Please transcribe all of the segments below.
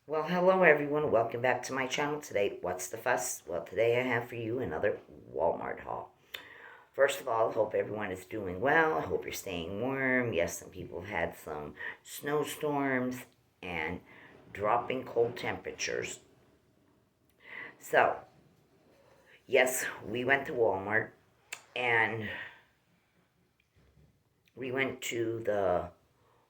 Well, hello everyone. Welcome back to my channel today. What's the fuss? Well, today I have for you another Walmart haul. First of all, I hope everyone is doing well. I hope you're staying warm. Yes, some people have had some snowstorms and dropping cold temperatures. So, yes, we went to Walmart and we went to the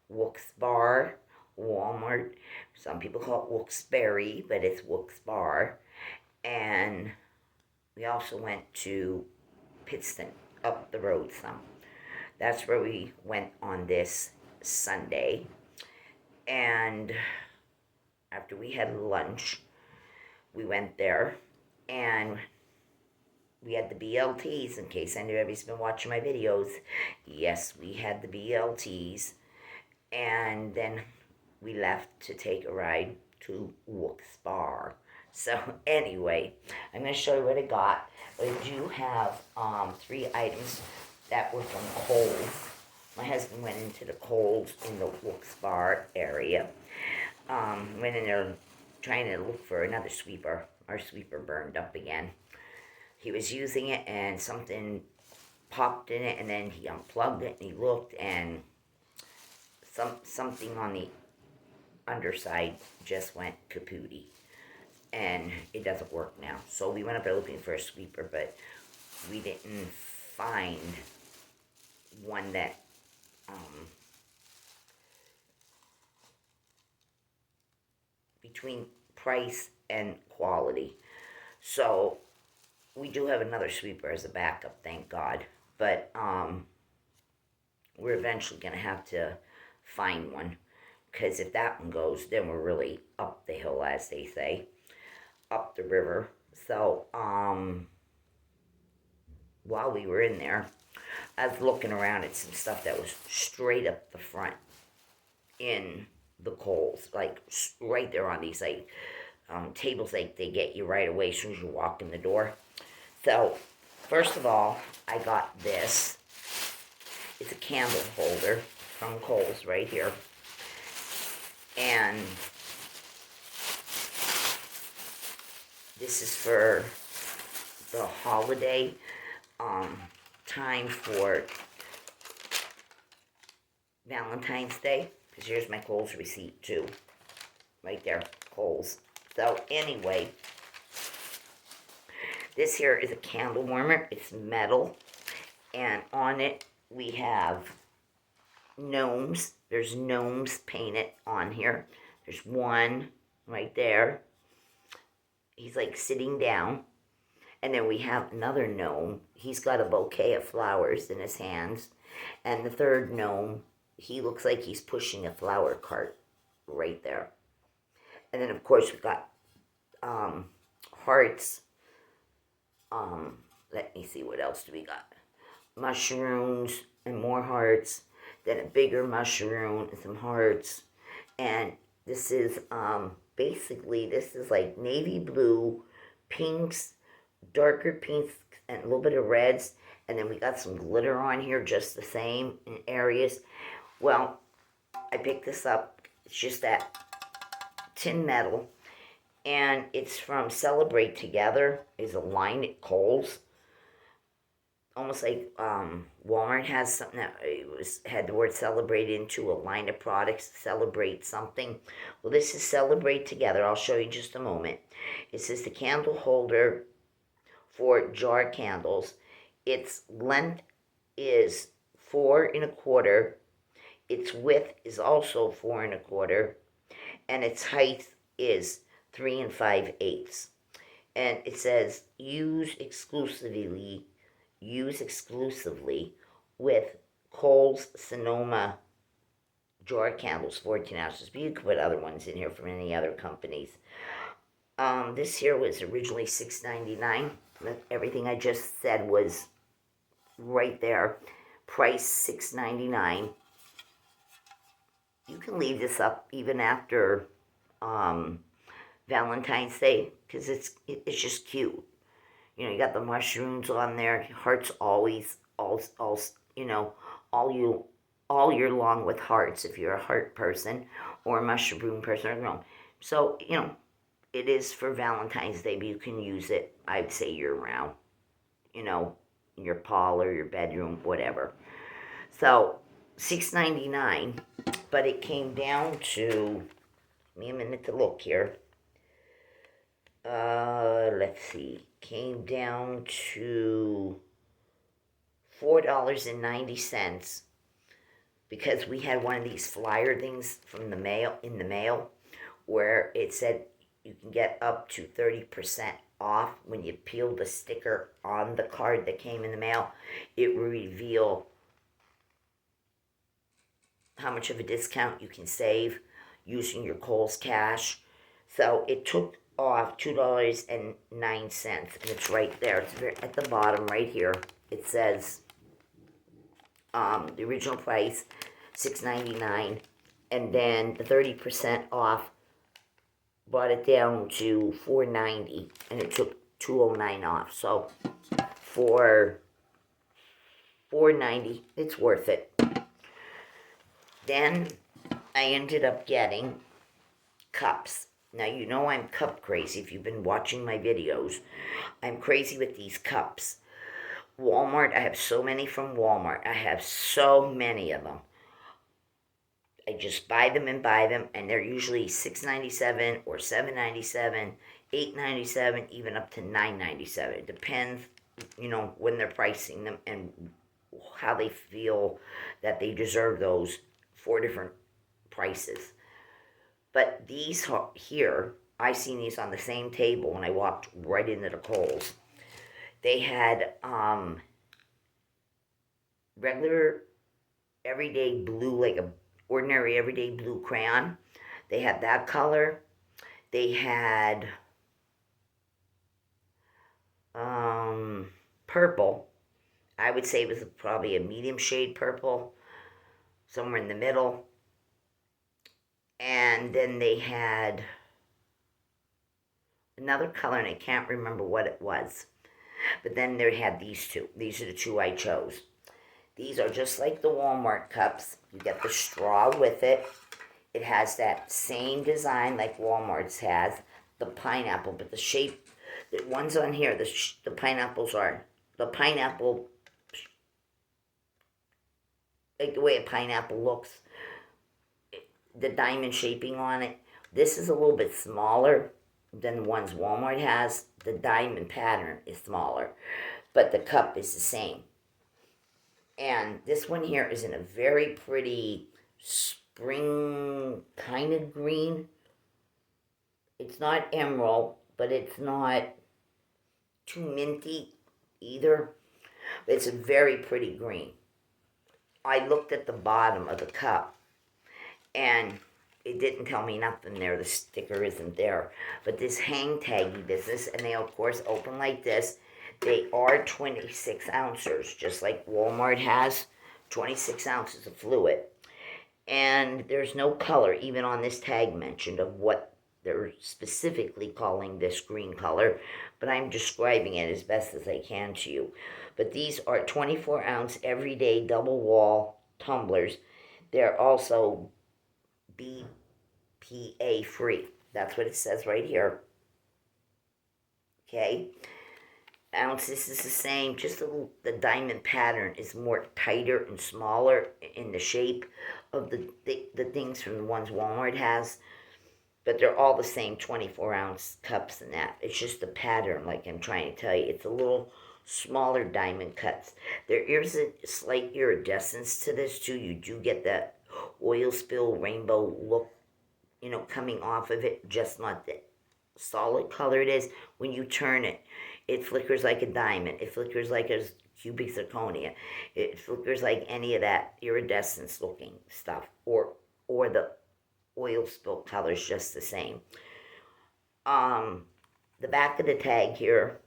Wooks Bar, Walmart. Some people call it Wooksbury, but it's Wooks Bar. And we also went to Pittston, up the road some. That's where we went on this Sunday. And after we had lunch, we went there and we had the BLTs, in case anybody's been watching my videos. Yes, we had the BLTs. And then we left to take a ride to Wooks Bar. So anyway, I'm going to show you what I got. I do have 3 items that were from Kohl's. My husband went into the Kohl's in the Wooks Bar area. Went in there trying to look for another sweeper. Our sweeper burned up again. He was using it and something popped in it, and then he unplugged it and he looked, and something on the underside just went kapooty, and it doesn't work now. So we went up there looking for a sweeper, but we didn't find one that between price and quality. So we do have another sweeper as a backup, thank God. But we're eventually going to have to find one, because if that one goes, then we're really up the hill, as they say, up the river. So while we were in there, I was looking around at some stuff that was straight up the front in the Kohl's, like right there on these like tables, like they get you right away as soon as you walk in the door. So first of all, I got this. It's a candle holder from Kohl's right here. And this is for the holiday time for Valentine's Day. Because here's my Kohl's receipt too. Right there, Kohl's. So anyway, this here is a candle warmer. It's metal. And on it we have gnomes. There's gnomes painted on here. There's one right there. He's like sitting down. And then we have another gnome. He's got a bouquet of flowers in his hands. And the third gnome, he looks like he's pushing a flower cart right there. And then of course we've got hearts. Let me see, what else do we got? Mushrooms and more hearts. Then a bigger mushroom and some hearts. And this is basically, this is like navy blue, pinks, darker pinks, and a little bit of reds. And then we got some glitter on here just the same in areas. Well, I picked this up. It's just that tin metal. And it's from Celebrate Together. Is a line at Kohl's. Almost like Walmart has something that had the word celebrate into a line of products, celebrate something. Well, this is Celebrate Together. I'll show you in just a moment. It says the candle holder for jar candles. Its length is 4 1/4. Its width is also 4 1/4. And its height is 3 5/8. And it says use exclusively with Kohl's Sonoma jar candles, 14 ounces. But you could put other ones in here from any other companies. This here was originally $6.99. Everything I just said was right there. Price $6.99. You can leave this up even after Valentine's Day, because it's just cute. You know, you got the mushrooms on there. Hearts always, all year long with hearts. If you're a heart person or a mushroom person, I don't know. So, it is for Valentine's Day, but you can use it, I'd say, year round, you know, in your parlor, your bedroom, whatever. So, $6.99, but it came down to, give me a minute to look here. Let's see, came down to $4.90 because we had one of these flyer things from the mail, in the mail, where it said you can get up to 30% off when you peel the sticker on the card that came in the mail. It will reveal how much of a discount you can save using your Kohl's Cash. So it took off $2.09, and it's right there. It's at the bottom right here. It says the original price $6.99, and then the 30% off brought it down to $4.90, and it took $2.09 off. So for $4.90, it's worth it. Then I ended up getting cups. Now, you know I'm cup crazy. If you've been watching my videos, I'm crazy with these cups. Walmart, I have so many from Walmart. I have so many of them. I just buy them, and they're usually $6.97 or $7.97, $8.97, even up to $9.97. It depends, when they're pricing them and how they feel that they deserve those 4 different prices. But these here, I seen these on the same table when I walked right into the Kohl's. They had regular, everyday blue, like a ordinary everyday blue crayon. They had that color. They had purple. I would say it was probably a medium shade purple, somewhere in the middle. And then they had another color, and I can't remember what it was. But then they had these two. These are the two I chose. These are just like the Walmart cups. You get the straw with it. It has that same design like Walmart's has, the pineapple, but the shape, the ones on here, the pineapples are, the pineapple, like the way a pineapple looks, the diamond shaping on it. This is a little bit smaller than the ones Walmart has. The diamond pattern is smaller, but the cup is the same. And this one here is in a very pretty spring kind of green. It's not emerald, but it's not too minty either. It's a very pretty green. I looked at the bottom of the cup, and it didn't tell me nothing there. The sticker isn't there. But this hang taggy business, and they of course open like this. They are 26 ounces, just like Walmart has 26 ounces of fluid. And there's no color, even on this tag mentioned, of what they're specifically calling this green color, but I'm describing it as best as I can to you. But these are 24-ounce everyday double wall tumblers. They're also BPA free. That's what it says right here. Okay. Ounces is the same, just the diamond pattern is more tighter and smaller in the shape of the things from the ones Walmart has, but they're all the same 24-ounce cups and that. It's just the pattern, like I'm trying to tell you. It's a little smaller diamond cuts. There is a slight iridescence to this too. You do get that oil spill rainbow look, coming off of it, just not the solid color it is. When you turn it, it flickers like a diamond. It flickers like a cubic zirconia. It flickers like any of that iridescence looking stuff, or the oil spill color is just the same. The back of the tag here,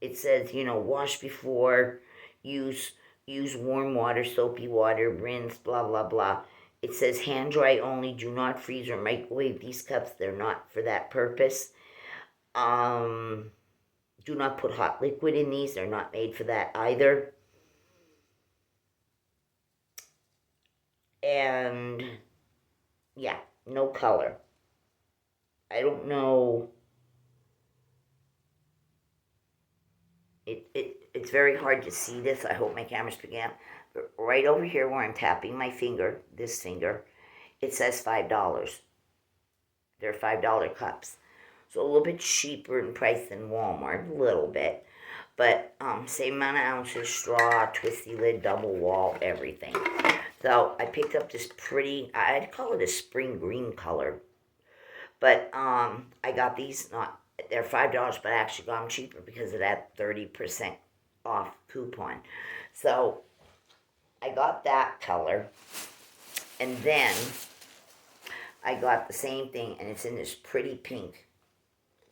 it says, wash before, use warm water, soapy water, rinse, blah blah blah. It says hand dry only. Do not freeze or microwave these cups. They're not for that purpose. Do not put hot liquid in these. They're not made for that either. And yeah, no color. I don't know. It's very hard to see this. I hope my camera's picking up. But right over here where I'm tapping my finger, this finger, it says $5. They're $5 cups. So a little bit cheaper in price than Walmart, a little bit. But same amount of ounces, straw, twisty lid, double wall, everything. So I picked up this pretty, I'd call it a spring green color. But I got these, they're $5, but I actually got them cheaper because of that 30% off coupon. So I got that color. And then I got the same thing, and it's in this pretty pink.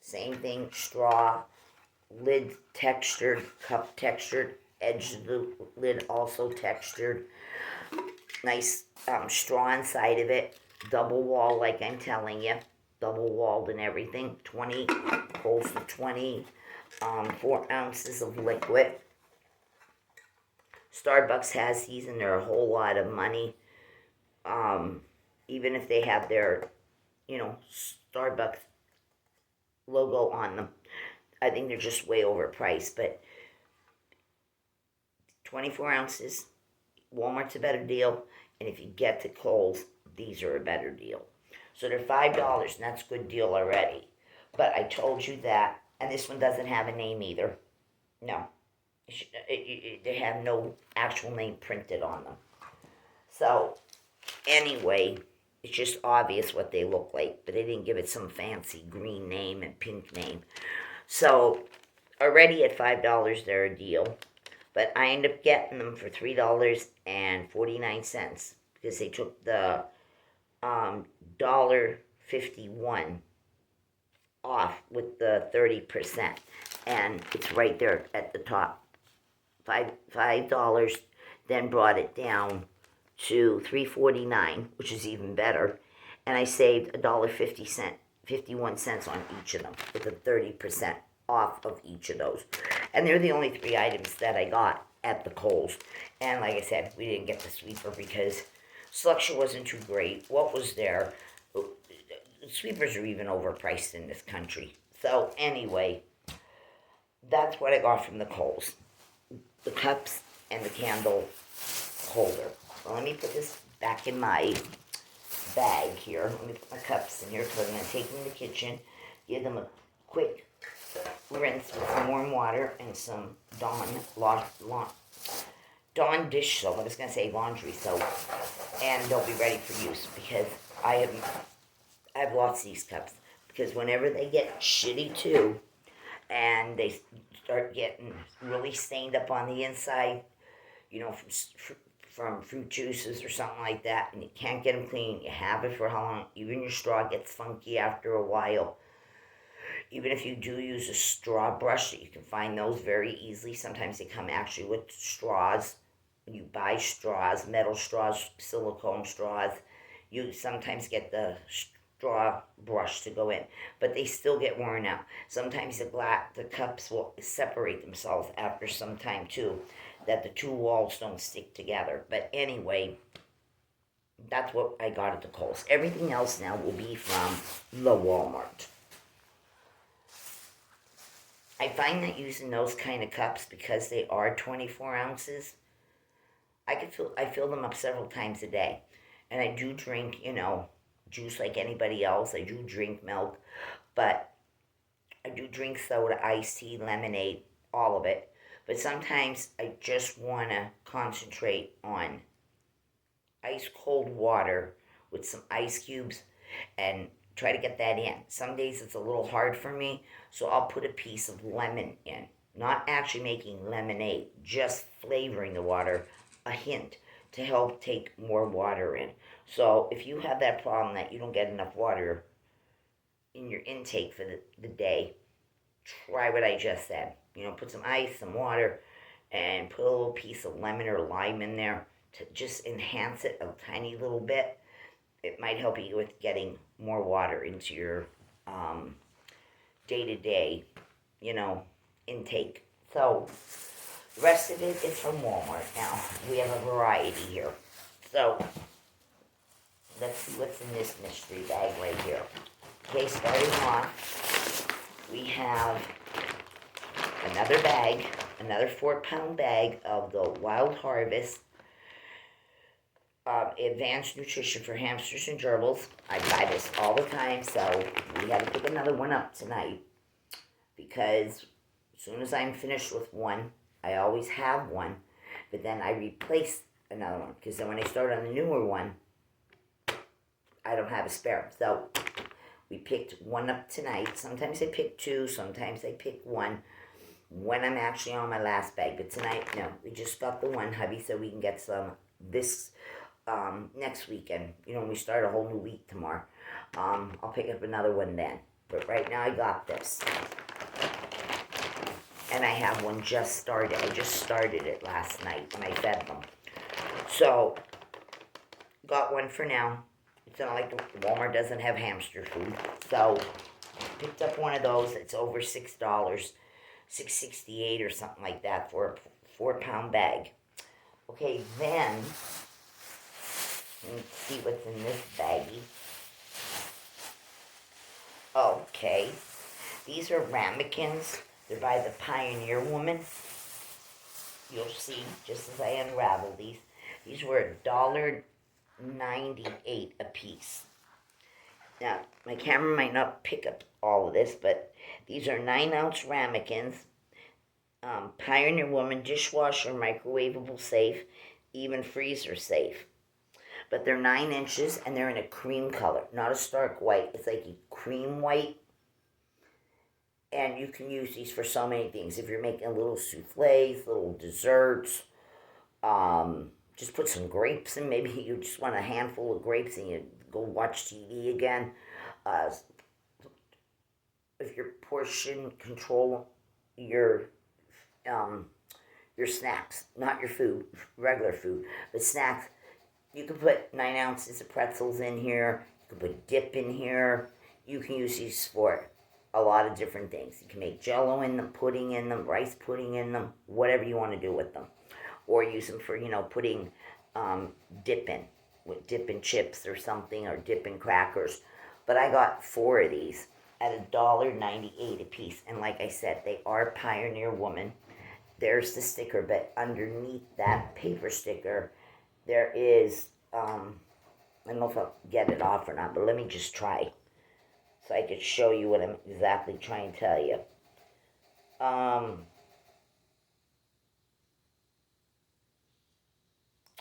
Same thing, straw, lid textured, cup textured, edge of the lid also textured. Nice straw inside of it, double wall like I'm telling you, double walled and everything. 20 holds the 20, 4 ounces of liquid. Starbucks has these, and they're a whole lot of money. Even if they have their, Starbucks logo on them, I think they're just way overpriced. But 24 ounces, Walmart's a better deal, and if you get to Kohl's, these are a better deal. So they're $5, and that's a good deal already. But I told you that, and this one doesn't have a name either. No, they have no actual name printed on them. So anyway, it's just obvious what they look like, but they didn't give it some fancy green name and pink name. So already at $5, they're a deal. But I ended up getting them for $3.49 because they took the $1.51 off with the 30%. And it's right there at the top. $5 then brought it down to $3.49, which is even better. And I saved $1.51 on each of them with the 30% off of each of those. And they're the only 3 items that I got at the Kohl's. And like I said, we didn't get the sweeper because selection wasn't too great. What was there? Sweepers are even overpriced in this country. So anyway, that's what I got from the Kohl's. The cups and the candle holder. Well, let me put this back in my bag here. Let me put my cups in here because I'm going to take them to the kitchen, give them a quick rinse with some warm water and some Dawn dish soap. I was going to say laundry soap. And they'll be ready for use because I've lost these cups. Because whenever they get shitty too, and they start getting really stained up on the inside, from fruit juices or something like that, and you can't get them clean, you have it for how long, even your straw gets funky after a while. Even if you do use a straw brush, you can find those very easily. Sometimes they come actually with straws. When you buy straws, metal straws, silicone straws, you sometimes get the straw brush to go in, but they still get worn out. Sometimes the cups will separate themselves after some time too, that the 2 walls don't stick together. But anyway, that's what I got at the Kohl's. Everything else now will be from the Walmart. I find that using those kind of cups, because they are 24 ounces, I fill them up several times a day. And I do drink, juice like anybody else. I do drink milk, but I do drink soda, iced tea, lemonade, all of it. But sometimes I just want to concentrate on ice cold water with some ice cubes and try to get that in. Some days it's a little hard for me, so I'll put a piece of lemon in. Not actually making lemonade, just flavoring the water, a hint, to help take more water in. So if you have that problem that you don't get enough water in your intake for the day, try what I just said. Put some ice, some water, and put a little piece of lemon or lime in there to just enhance it a tiny little bit. It might help you with getting more water into your day-to-day, intake. So the rest of it is from Walmart. Now, we have a variety here. So let's see what's in this mystery bag right here. Okay, starting off, we have another bag, another 4-pound bag of the Wild Harvest advanced nutrition for hamsters and gerbils. I buy this all the time, so we had to pick another one up tonight because as soon as I'm finished with one, I always have one, but then I replace another one because then when I start on the newer one, I don't have a spare. So we picked one up tonight. Sometimes I pick two, sometimes I pick one when I'm actually on my last bag. But tonight, no, we just got the one. Hubby said we can get some this next weekend. You know, when we start a whole new week tomorrow. I'll pick up another one then. But right now I got this. And I have one just started. I just started it last night and I fed them. So, got one for now. It's not like Walmart doesn't have hamster food. So, picked up one of those. It's over $6, $6.68 or something like that for a 4-pound bag. Okay, then let's see what's in this baggie. Okay, these are ramekins. They're by the Pioneer Woman. You'll see just as I unravel these. These were $1.98 a piece. Now, my camera might not pick up all of this, but these are 9-ounce ramekins. Pioneer Woman, dishwasher, microwavable safe, even freezer safe. But they're 9 inches and they're in a cream color, not a stark white. It's like a cream white. And you can use these for so many things. If you're making little souffles, little desserts, just put some grapes in. Maybe you just want a handful of grapes and you go watch TV again. If you're portion control your snacks, not your food, regular food, but snacks. You can put 9 ounces of pretzels in here. You can put dip in here. You can use these for a lot of different things. You can make jello in them, pudding in them, rice pudding in them, whatever you want to do with them. Or use them for, putting dip in, with dip in chips or something, or dip in crackers. But I got 4 of these at $1.98 a piece. And like I said, they are Pioneer Woman. There's the sticker, but underneath that paper sticker, there is, I don't know if I'll get it off or not, but let me just try so I could show you what I'm exactly trying to tell you.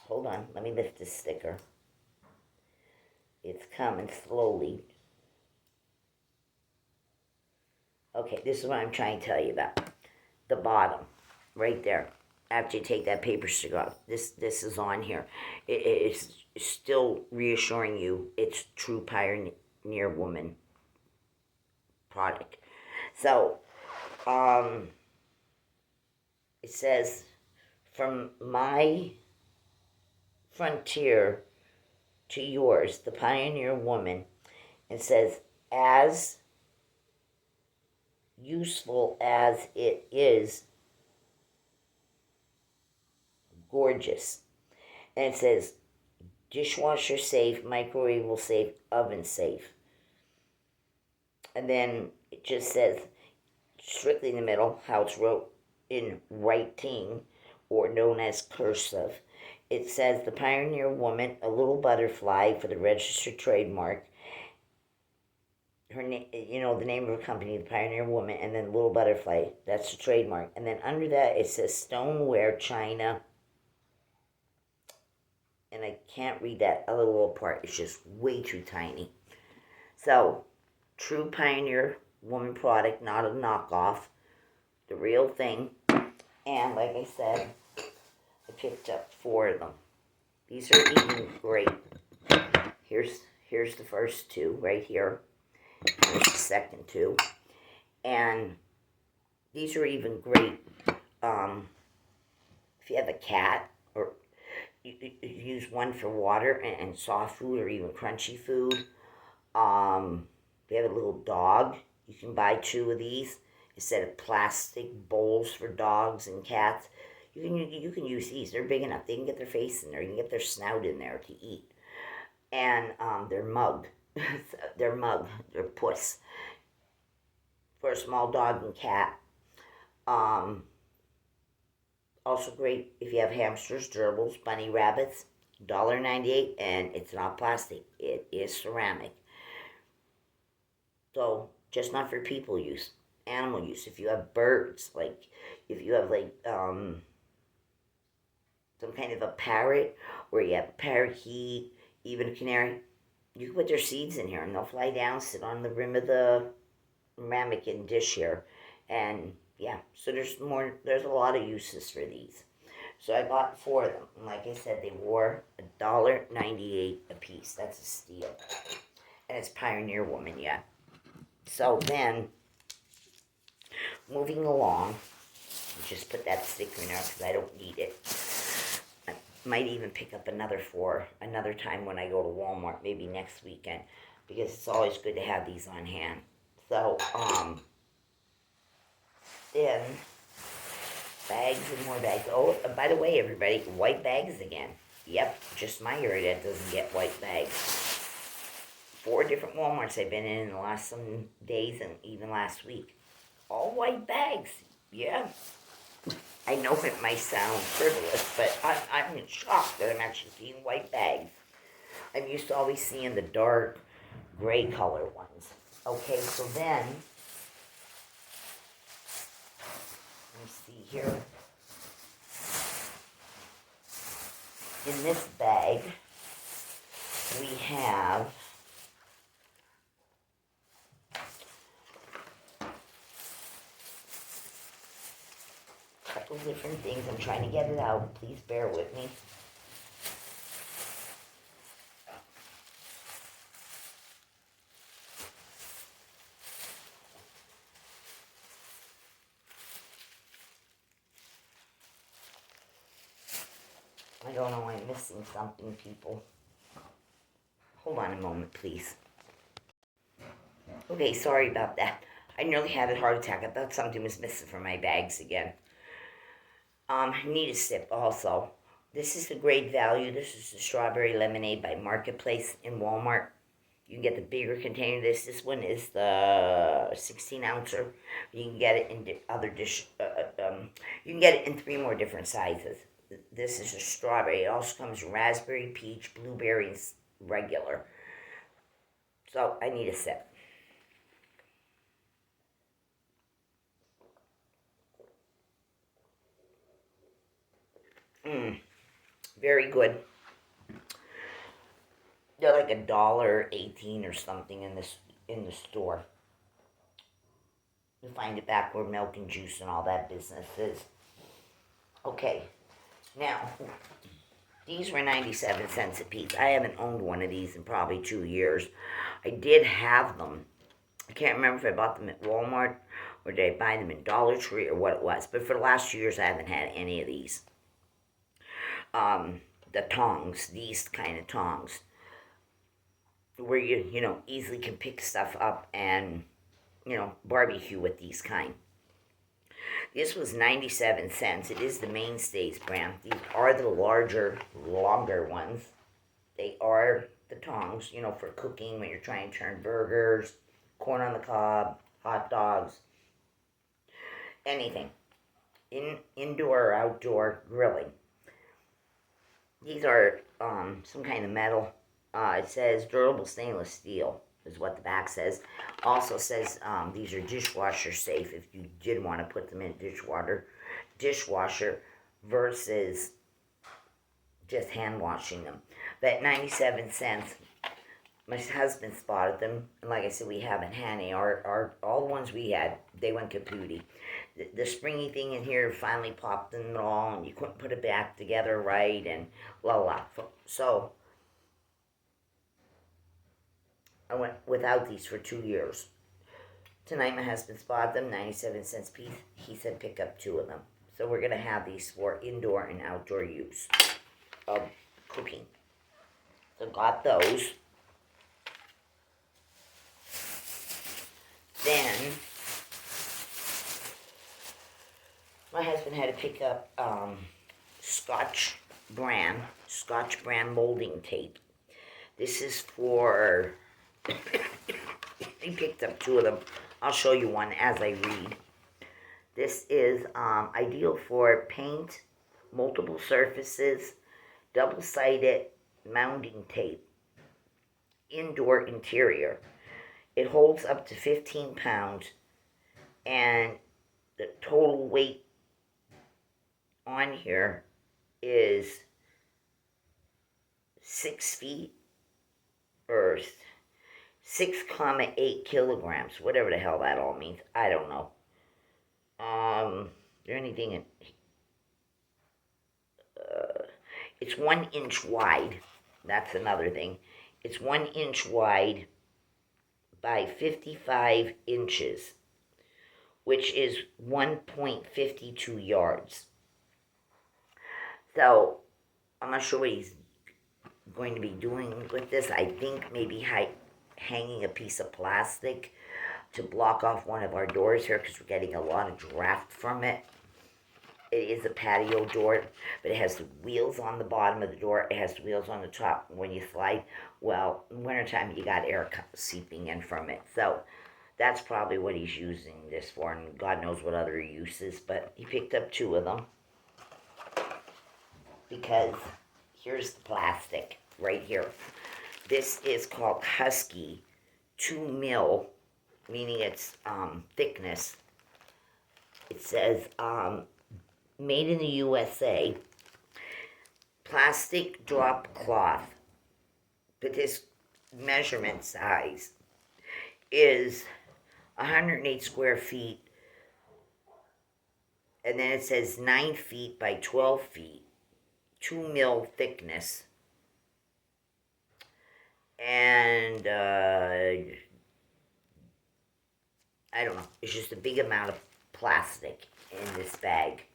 Hold on, let me lift this sticker. It's coming slowly. Okay, this is what I'm trying to tell you about. The bottom, right there. After you take that paper sticker off, this is on here. It's still reassuring you it's true Pioneer Woman product. So, it says, from my frontier to yours, the Pioneer Woman. It says, as useful as it is gorgeous. And it says, dishwasher safe, microwavable safe, oven safe. And then it just says, strictly in the middle, how it's wrote in writing, or known as cursive. It says, the Pioneer Woman, a little butterfly for the registered trademark. Her name, the name of her company, the Pioneer Woman, and then little butterfly. That's the trademark. And then under that, it says stoneware, China. And I can't read that other little part. It's just way too tiny. So, true Pioneer Woman product, not a knockoff. The real thing. And like I said, I picked up 4 of them. These are even great. Here's the first 2 right here. Here's the second 2. And these are even great if you have a cat, or you use one for water and soft food, or even crunchy food. If you have a little dog, you can buy 2 of these instead of plastic bowls for dogs and cats. You can use these. They're big enough. They can get their face in there. You can get their snout in there to eat. And they're mug. their mug, their puss, for a small dog and cat. Um, Also great if you have hamsters, gerbils, bunny rabbits. $1.98, and it's not plastic. It is ceramic. So just not for people use, animal use. If you have birds, like if you have like some kind of a parrot, or you have a parakeet, even a canary, you can put their seeds in here, and they'll fly down, sit on the rim of the ramekin dish here, and yeah. So there's a lot of uses for these. So I got four of them. And like I said, they were $1.98 a piece. That's a steal. And it's Pioneer Woman, yeah. So then, moving along, just put that sticker in there because I don't need it. I might even pick up another for another time when I go to Walmart, maybe next weekend, because it's always good to have these on hand. So, then bags and more bags. Oh, by the way, everybody, white bags again. Yep, just my area doesn't get white bags. 4 different Walmarts I've been in the last some days and even last week. All white bags. Yeah. I know it might sound frivolous, but I'm in shock that I'm actually seeing white bags. I'm used to always seeing the dark gray color ones. Okay, so then, let me see here. In this bag, we have a couple different things. I'm trying to get it out. Please bear with me. I don't know, I'm missing something, people. Hold on a moment, please. Okay, sorry about that. I nearly had a heart attack. I thought something was missing from my bags again. I need a sip also. This is the great value. This is the strawberry lemonade by Marketplace in Walmart. You can get the bigger container. This one is the 16 ouncer. You can get it in other dish. You can get it in 3 more different sizes. This is a strawberry. It also comes raspberry, peach, blueberry, and regular. So I need a sip. Very good. They're like $1.18 or something in the store. You find it back where milk and juice and all that business is. Okay, now these were 97 cents a piece. I haven't owned one of these in probably 2 years. I did have them. I can't remember if I bought them at Walmart or did I buy them in Dollar Tree or what it was. But for the last 2 years, I haven't had any of these. The tongs, these kind of tongs, where you easily can pick stuff up and barbecue with these kind. This was 97 cents. It is the Mainstays brand. These are the larger, longer ones. They are the tongs, for cooking when you're trying to turn burgers, corn on the cob, hot dogs, anything. Indoor or outdoor grilling. These are some kind of metal. It says durable stainless steel is what the back says. Also says these are dishwasher safe if you did want to put them in dishwasher versus just hand washing them. But 97 cents. My husband spotted them, and like I said, we haven't had any. All the ones we had, they went kapooty. The springy thing in here finally popped in it all, and you couldn't put it back together right, and la la. So I went without these for 2 years. Tonight my husband spotted them, 97 cents a piece. He said pick up 2 of them. So we're going to have these for indoor and outdoor use of cooking. So got those. Then my husband had to pick up Scotch brand molding tape. This is for He picked up 2 of them. I'll show you one as I read. This is ideal for paint, multiple surfaces, double-sided mounting tape, indoor interior. It holds up to 15 pounds, and the total weight on here is 6 feet or 6,8 kilograms, whatever the hell that all means. I don't know. Is there anything in, it's 1 inch wide. That's another thing. It's 1 inch wide by 55 inches, which is 1.52 yards. So, I'm not sure what he's going to be doing with this. I think maybe hanging a piece of plastic to block off one of our doors here, because we're getting a lot of draft from it. It is a patio door, but it has the wheels on the bottom of the door. It has the wheels on the top when you slide. Well, in wintertime, you got air seeping in from it. So that's probably what he's using this for, and God knows what other uses. But he picked up 2 of them because here's the plastic right here. This is called Husky 2 mil, meaning its thickness. It says made in the USA, plastic drop cloth. But this measurement size is 108 square feet, and then it says 9 feet by 12 feet, 2 mil thickness, and I don't know, it's just a big amount of plastic in this bag.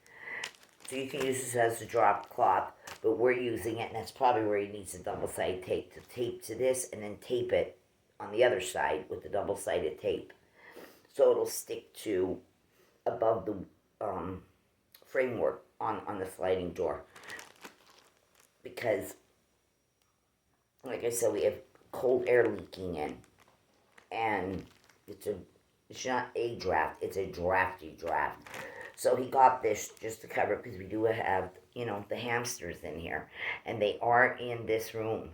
So you can use this as a drop cloth, but we're using it, and that's probably where he needs a double-sided tape to tape to this, and then tape it on the other side with the double-sided tape, so it'll stick to above the framework on the sliding door. Because, like I said, we have cold air leaking in, and it's not a draft, it's a drafty draft. So he got this just to cover, because we do have, the hamsters in here. And they are in this room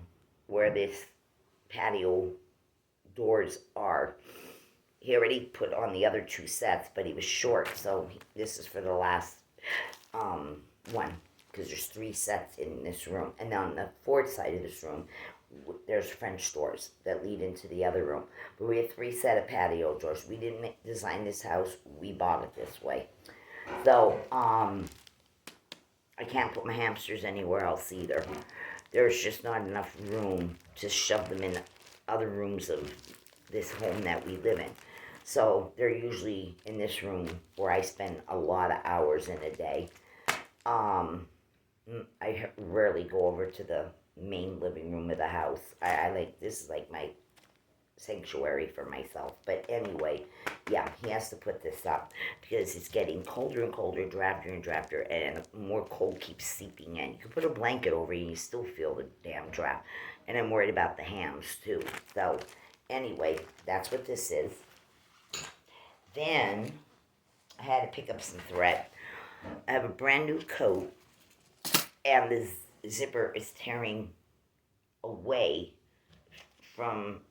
where this patio doors are. He already put on the other 2 sets, but he was short. So this is for the last one, because there's 3 sets in this room. And on the 4th side of this room, there's French doors that lead into the other room. But we have 3 set of patio doors. We didn't design this house. We bought it this way. So, I can't put my hamsters anywhere else either. There's just not enough room to shove them in other rooms of this home that we live in. So, they're usually in this room where I spend a lot of hours in a day. I rarely go over to the main living room of the house. This is like my sanctuary for myself. But anyway, yeah, he has to put this up because it's getting colder and colder, draftier and draftier, and more cold keeps seeping in. You can put a blanket over you and you still feel the damn draft. And I'm worried about the hams too. So anyway, that's what this is. Then I had to pick up some thread. I have a brand new coat, and the zipper is tearing away from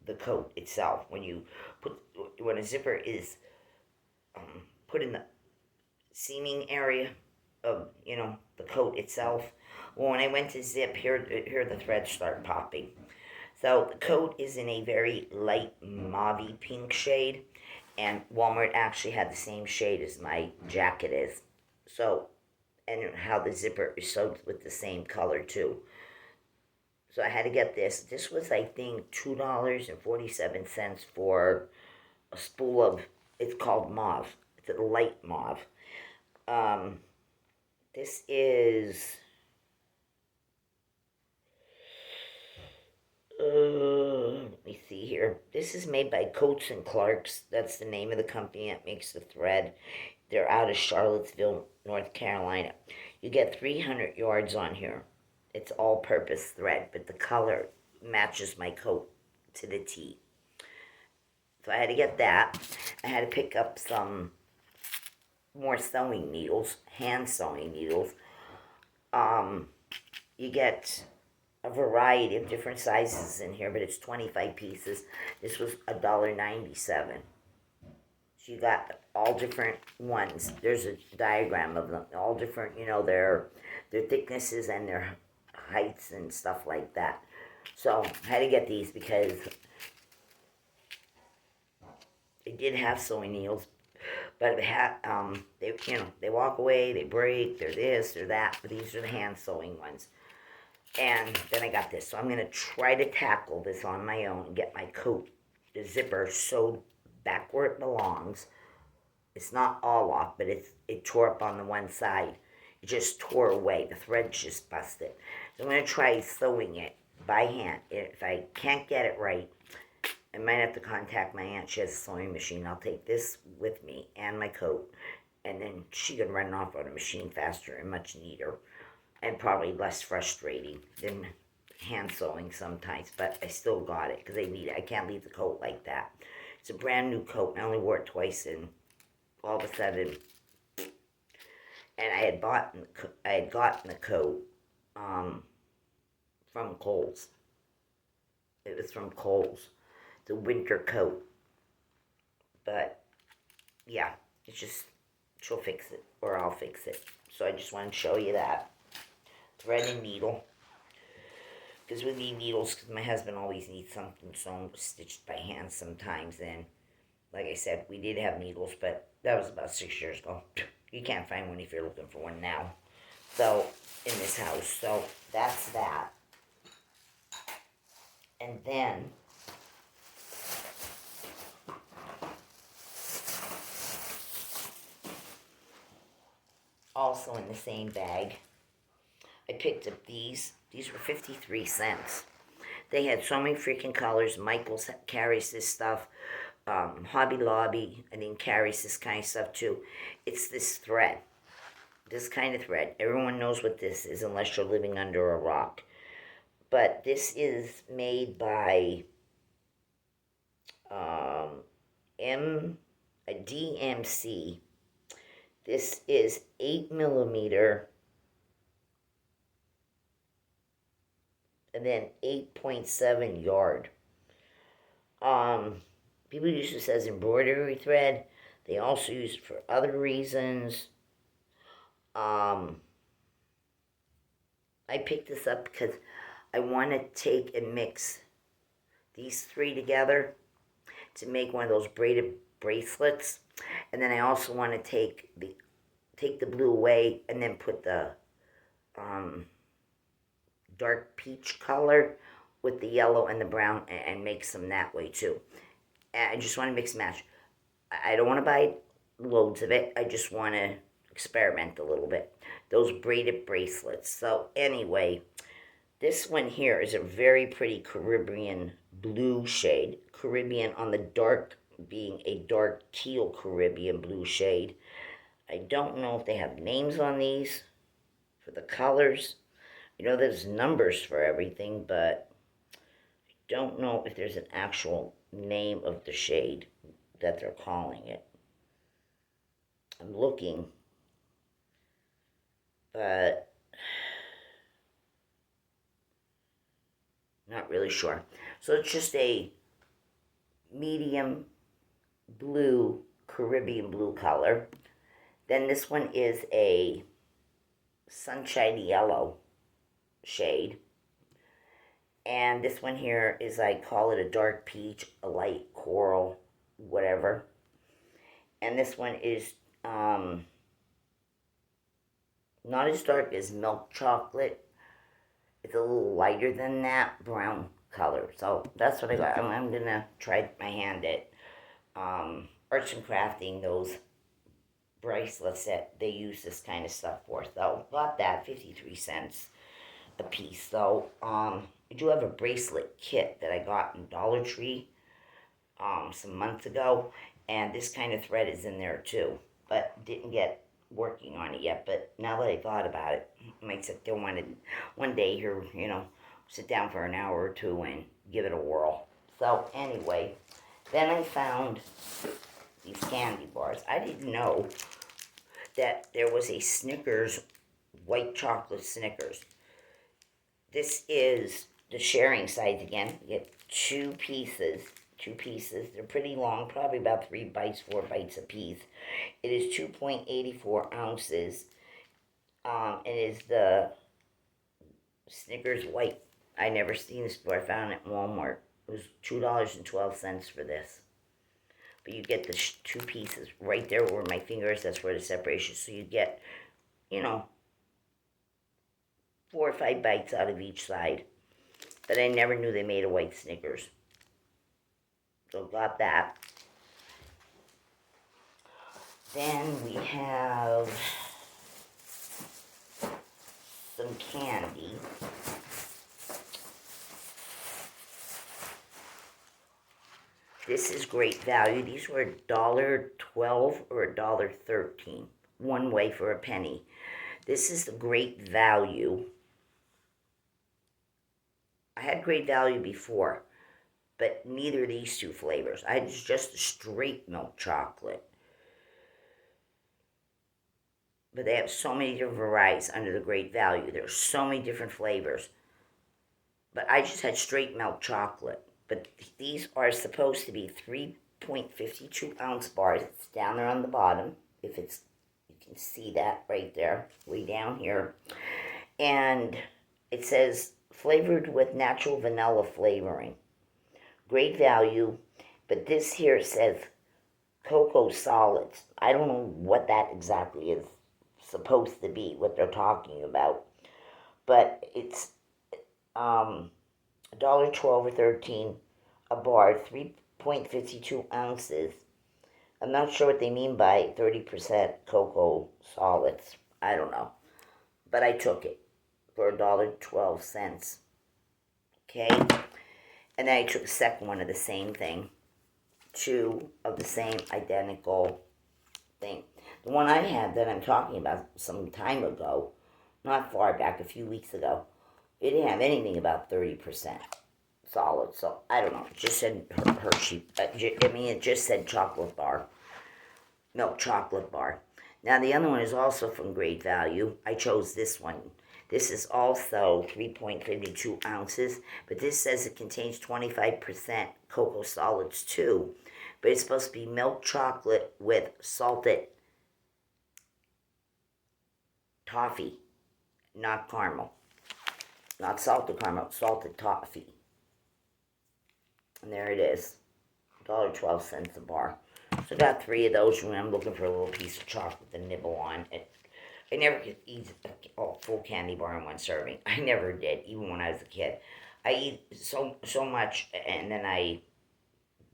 the coat itself. When a zipper is put in the seaming area of the coat itself, well, when I went to zip, here the threads start popping. So the coat is in a very light mauve pink shade, and Walmart actually had the same shade as my jacket is. So, and how the zipper is sewed with the same color too. So I had to get this. This was, I think, $2.47 for a spool of, it's called mauve. It's a light mauve. This is, let me see here. This is made by Coats and Clarks. That's the name of the company that makes the thread. They're out of Charlottesville, North Carolina. You get 300 yards on here. It's all-purpose thread, but the color matches my coat to the T. So I had to get that. I had to pick up some more sewing needles, hand sewing needles. You get a variety of different sizes in here, but it's 25 pieces. This was $1.97. So you got all different ones. There's a diagram of them, all different, their thicknesses and their heights and stuff like that. So I had to get these because they did have sewing needles, but they walk away, they break, they're this, they're that, but these are the hand sewing ones. And then I got this, so I'm going to try to tackle this on my own and get my coat, the zipper, sewed back where it belongs. It's not all off, but it tore up on the one side. It just tore away. The thread just busted. So I'm going to try sewing it by hand. If I can't get it right, I might have to contact my aunt. She has a sewing machine. I'll take this with me and my coat, and then she can run it off on a machine faster and much neater, and probably less frustrating than hand sewing sometimes. But I still got it because I need it. I can't leave the coat like that. It's a brand new coat. I only wore it twice, and all of a sudden, and I had gotten the coat from Kohl's. It was from Kohl's, the winter coat. But yeah, it's just, she'll fix it, or I'll fix it. So I just wanted to show you that. Thread and needle, because we need needles, because my husband always needs something sewn, stitched by hand sometimes. And like I said, we did have needles, but that was about 6 years ago. You can't find one if you're looking for one now. So, in this house. So, that's that. And then, also in the same bag, I picked up these. These were 53 cents. They had so many freaking colors. Michaels carries this stuff. Hobby Lobby, I think, carries this kind of stuff too. It's this thread. This kind of thread. Everyone knows what this is unless you're living under a rock. But this is made by a DMC. This is 8mm and then 8.7 yard. People use this as embroidery thread. They also use it for other reasons. I picked this up because I want to take and mix these three together to make one of those braided bracelets. And then I also want to take the blue away and then put the dark peach color with the yellow and the brown and make some that way too. And I just want to mix and match. I don't want to buy loads of it. I just want to experiment a little bit. Those braided bracelets. So anyway, this one here is a very pretty Caribbean blue shade. Caribbean on the dark being a dark teal Caribbean blue shade. I don't know if they have names on these for the colors. You know, there's numbers for everything, but I don't know if there's an actual name of the shade that they're calling it. I'm looking, but not really sure. So it's just a medium blue, Caribbean blue color. Then this one is a sunshine yellow shade. And this one here is, I call it a dark peach, a light coral, whatever. And this one is not as dark as milk chocolate. It's a little lighter than that, brown color. So that's what I got. I'm going to try my hand at arts and crafting, those bracelets that they use this kind of stuff for. So got that, 53 cents a piece. So I do have a bracelet kit that I got in Dollar Tree some months ago, and this kind of thread is in there too, but didn't get working on it yet. But now that I thought about it, I might sit there one day here, sit down for an hour or two and give it a whirl. So anyway, then I found these candy bars. I didn't know that there was a Snickers, white chocolate Snickers. This is the sharing size again. You get two pieces. They're pretty long, probably about 3 bites, 4 bites a piece. It is 2.84 ounces. It is the Snickers white. I never seen this before. I found it at Walmart. It was $2.12 for this. But you get the two pieces right there where my finger is. That's where the separation. So you get, 4 or 5 bites out of each side. But I never knew they made a white Snickers. So got that. Then we have some candy. This is great value. These were $1.12 or $1.13. One way for a penny. This is the great value. I had great value before, but neither of these two flavors. I had just the straight milk chocolate. But they have so many different varieties under the great value. There's so many different flavors. But I just had straight milk chocolate. But these are supposed to be 3.52 ounce bars. It's down there on the bottom. You can see that right there, way down here. And it says flavored with natural vanilla flavoring. Great value, but this here says cocoa solids. I don't know what that exactly is supposed to be, what they're talking about. But it's $1.12 or $1.13 a bar, 3.52 ounces. I'm not sure what they mean by 30% cocoa solids. I don't know. But I took it for $1.12. Okay? And then I took a second one of the same thing. 2 of the same identical thing. The one I had that I'm talking about some time ago, not far back, a few weeks ago, it didn't have anything about 30% solid. So, I don't know. It just said Hershey. It just said chocolate bar. Milk chocolate bar. Now, the other one is also from great value. I chose this one. This is also 3.52 ounces, but this says it contains 25% cocoa solids too. But it's supposed to be milk chocolate with salted toffee, not caramel. Not salted caramel, salted toffee. And there it is, $1.12 a bar. So I got 3 of those when I'm looking for a little piece of chocolate to nibble on. I never could eat a full candy bar in one serving. I never did, even when I was a kid. I eat so much, and then I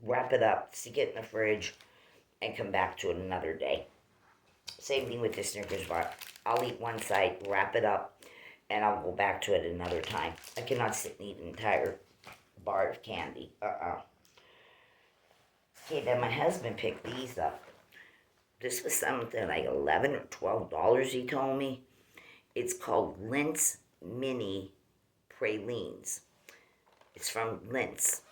wrap it up, stick it in the fridge, and come back to it another day. Same thing with the Snickers bar. I'll eat one side, wrap it up, and I'll go back to it another time. I cannot sit and eat an entire bar of candy. Okay, then my husband picked these up. This was something like $11 or $12, he told me. It's called Lindt Mini Pralines. It's from Lindt.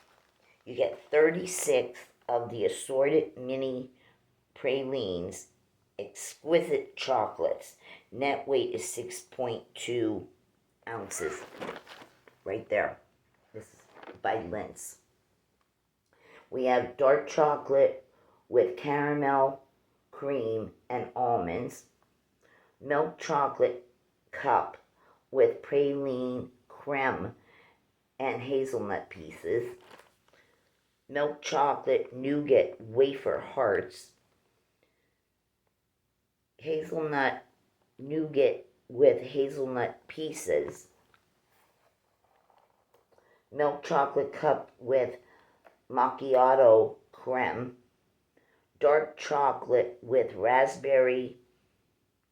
You get 36 of the assorted mini pralines, exquisite chocolates. Net weight is 6.2 ounces. Right there. This is by Lindt. We have dark chocolate with caramel, cream, and almonds. Milk chocolate cup with praline creme and hazelnut pieces. Milk chocolate nougat wafer hearts. Hazelnut nougat with hazelnut pieces. Milk chocolate cup with macchiato creme. Dark chocolate with raspberry,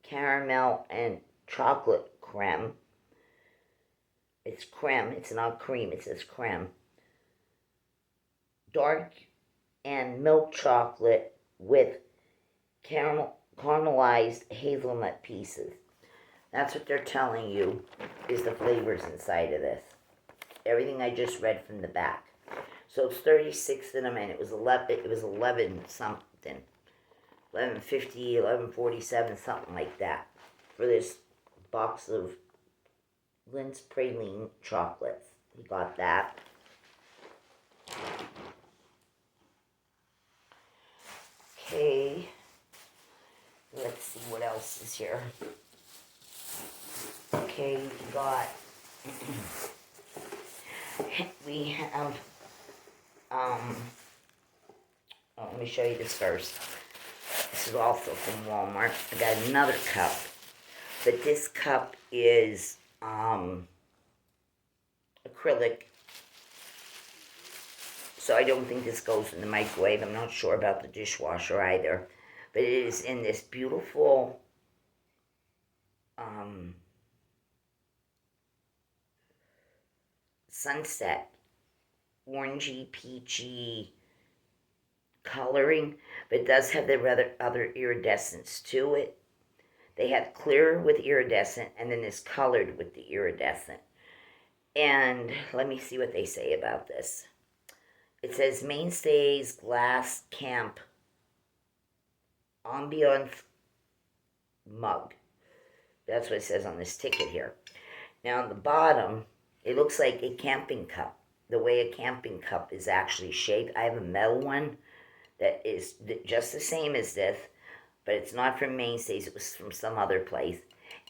caramel, and chocolate creme. It's creme, it's not cream, it says creme. Dark and milk chocolate with caramelized hazelnut pieces. That's what they're telling you is the flavors inside of this. Everything I just read from the back. So it's 36 in them, and it was 11. It was 11 something, 11.50, 11.47, something like that, for this box of Lindt praline chocolates. He got that. Okay, let's see what else is here. Okay, we got. We have. Let me show you this first. This is also from Walmart. I got another cup, but this cup is acrylic, so I don't think this goes in the microwave. I'm not sure about the dishwasher either, but it is in this beautiful sunset, orangey, peachy coloring, but it does have the other iridescence to it. They have clear with iridescent, and then this colored with the iridescent. And let me see what they say about this. It says Mainstays Glass Camp Ambiance Mug. That's what it says on this ticket here. Now on the bottom, it looks like a camping cup. The way a camping cup is actually shaped. I have a metal one that is just the same as this, but it's not from Mainstays. It was from some other place.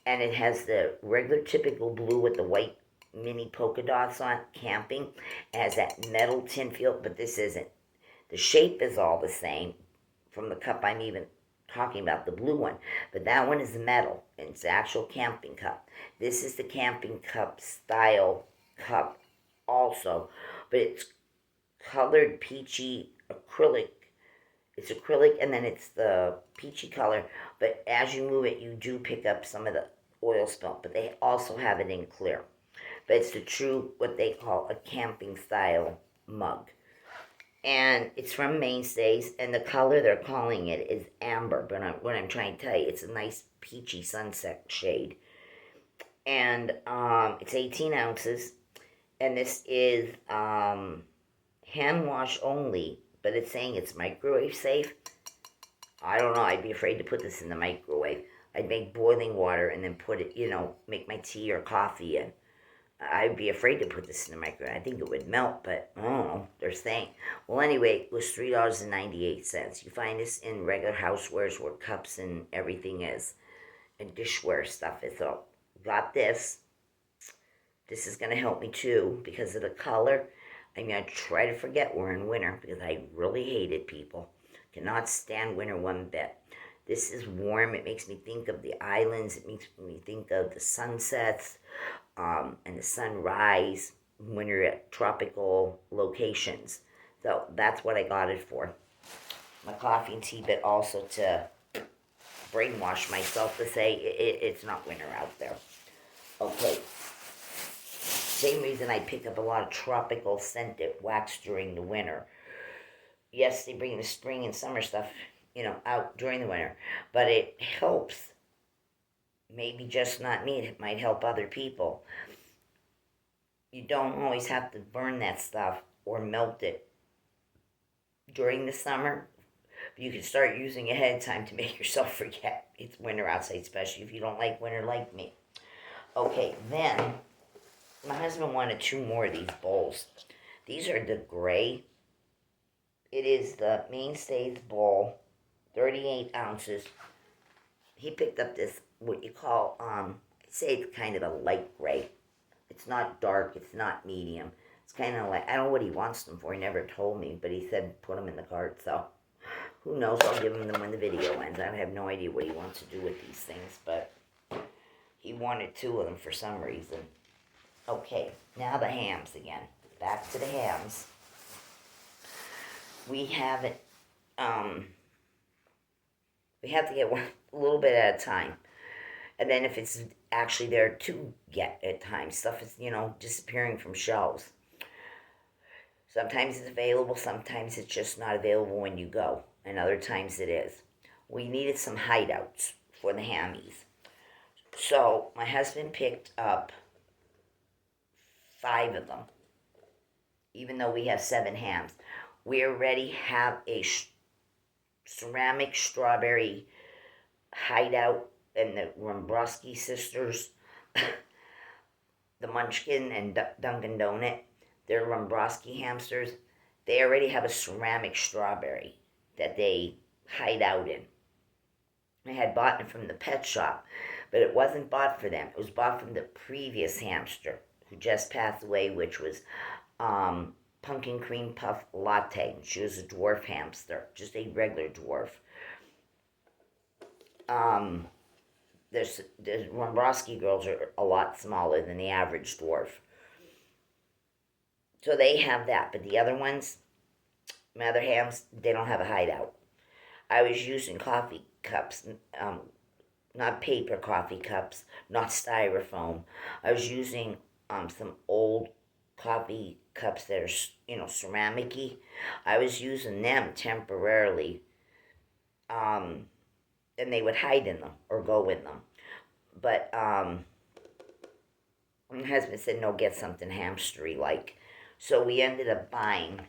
And it has the regular typical blue with the white mini polka dots on camping. It has that metal tin field, but this isn't. The shape is all the same from the cup I'm even talking about, the blue one. But that one is metal. It's the actual camping cup. This is the camping cup style cup also. But it's colored peachy acrylic. It's acrylic, and then it's the peachy color. But as you move it, you do pick up some of the oil spill. But they also have it in clear. But it's the true, what they call a camping style mug. And it's from Mainstays, and the color they're calling it is amber. But what I'm trying to tell you, it's a nice peachy sunset shade. And it's 18 ounces. And this is hand wash only, but it's saying it's microwave safe. I don't know. I'd be afraid to put this in the microwave. I'd make boiling water and then put it, make my tea or coffee in. I'd be afraid to put this in the microwave. I think it would melt, but I don't know. They're saying. Well, anyway, it was $3.98. You find this in regular housewares where cups and everything is, and dishware stuff is. So, got this. This is going to help me too because of the color. I'm going to try to forget we're in winter because I really hate it, people. Cannot stand winter one bit. This is warm. It makes me think of the islands. It makes me think of the sunsets and the sunrise when you're at tropical locations. So that's what I got it for. My coffee and tea, but also to brainwash myself to say it's not winter out there. Okay. Same reason I pick up a lot of tropical scented wax during the winter. Yes, they bring the spring and summer stuff, out during the winter, but it helps. Maybe just not me, it might help other people. You don't always have to burn that stuff or melt it during the summer. But you can start using it ahead of time to make yourself forget it's winter outside, especially if you don't like winter like me. Okay, then my husband wanted 2 more of these bowls. These are the gray. It is the Mainstays bowl, 38 ounces. He picked up this, what you call, I'd say it's kind of a light gray. It's not dark, it's not medium. It's kind of like, I don't know what he wants them for. He never told me, but he said put them in the cart, so who knows? I'll give him them when the video ends. I have no idea what he wants to do with these things, but he wanted 2 of them for some reason. Okay, now the hams again. Back to the hams. We have it, we have to get one a little bit at a time. And then if it's actually there to get at times, stuff is, disappearing from shelves. Sometimes it's available, sometimes it's just not available when you go, and other times it is. We needed some hideouts for the hammies. So my husband picked up 5 of them. even though we have 7 hams. We already have a ceramic strawberry hideout, and the Rombrowski sisters, the Munchkin and Dunkin' Donut, they're Rombrowski hamsters. They already have a ceramic strawberry that they hide out in. I had bought it from the pet shop, but it wasn't bought for them. It was bought from the previous hamster who just passed away, which was Pumpkin Cream Puff Latte. She was a dwarf hamster, just a regular dwarf. The Rombrowski girls are a lot smaller than the average dwarf. So they have that, but the other ones, my other hams, they don't have a hideout. I was using coffee cups, not paper coffee cups, not styrofoam. I was using some old coffee cups that are, ceramic-y. I was using them temporarily, and they would hide in them or go in them. But my husband said, no, get something hamstery-like. So we ended up buying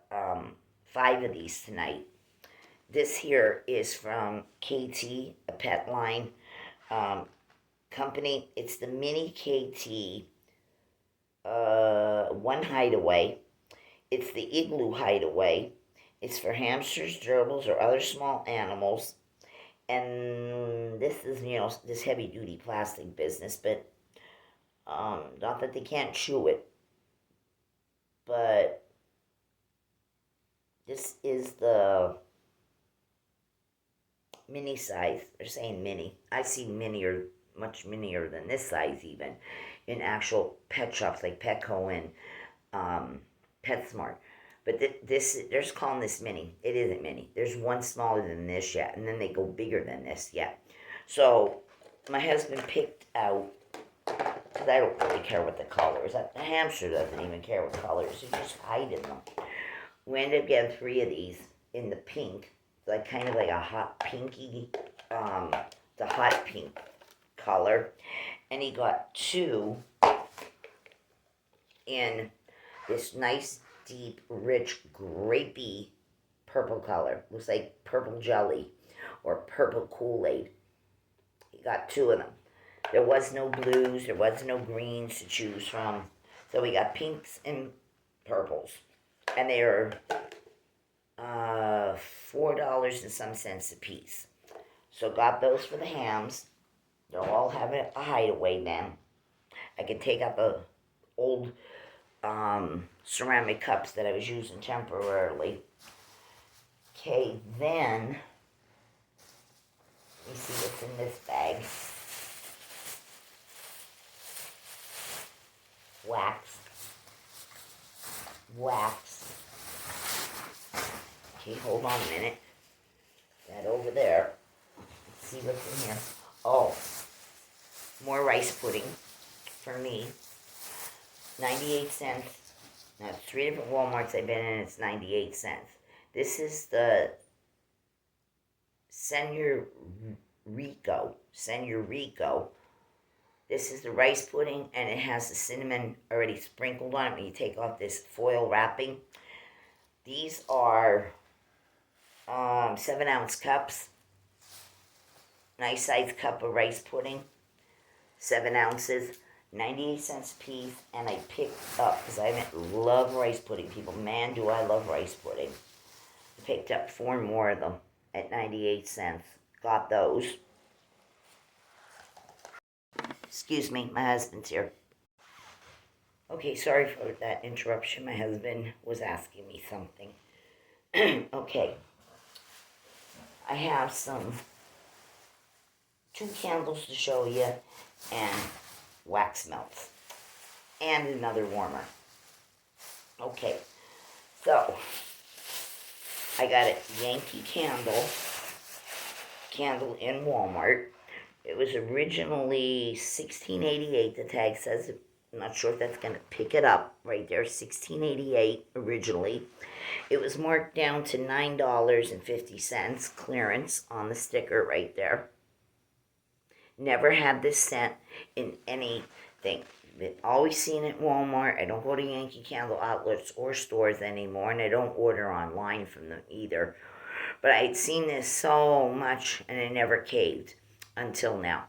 5 of these tonight. This here is from KT, a pet line company. It's the Mini KT 1 hideaway. It's the Igloo hideaway. It's for hamsters, gerbils, or other small animals. And this is, this heavy-duty plastic business, but not that they can't chew it. But this is the mini size. They're saying mini. I see mini or much minier than this size even in actual pet shops like Petco and PetSmart. But they're just calling this mini. It isn't mini. There's one smaller than this yet, and then they go bigger than this yet. So my husband picked out, because I don't really care what the color is. The hamster doesn't even care what color it is. He just hide in them. We ended up getting 3 of these in the pink, like kind of like a hot pinky, the hot pink color. And he got 2 in this nice, deep, rich, grapey purple color. Looks like purple jelly or purple Kool-Aid. He got 2 of them. There was no blues, there was no greens to choose from. So we got pinks and purples. And they are $4 and some cents a piece. So got those for the hams. They'll all have a hideaway then. I can take out the old ceramic cups that I was using temporarily. Okay, then, let me see what's in this bag. Wax. Okay, hold on a minute. That over there. Let's see what's in here. Oh, more rice pudding for me. 98 cents. Now, 3 different Walmarts I've been in, it's 98 cents. This is the Señor Rico. This is the rice pudding, and it has the cinnamon already sprinkled on it when you take off this foil wrapping. These are 7-ounce cups. Nice size cup of rice pudding. 7 ounces. 98 cents a piece, and I picked up, because I love rice pudding, people. Man, do I love rice pudding. I picked up 4 more of them at 98 cents. Got those. Excuse me, my husband's here. Okay, sorry for that interruption. My husband was asking me something. Okay. I have 2 candles to show you, and wax melts, and another warmer. Okay, so I got a Yankee candle in Walmart. It was originally $16.88. The tag says, I'm not sure if that's going to pick it up right there. $16.88 originally. It was marked down to $9.50 clearance on the sticker right there. Never had this scent in anything. been always seen it at Walmart. I don't go to Yankee Candle outlets or stores anymore, and I don't order online from them either. But I'd seen this so much, and I never caved until now.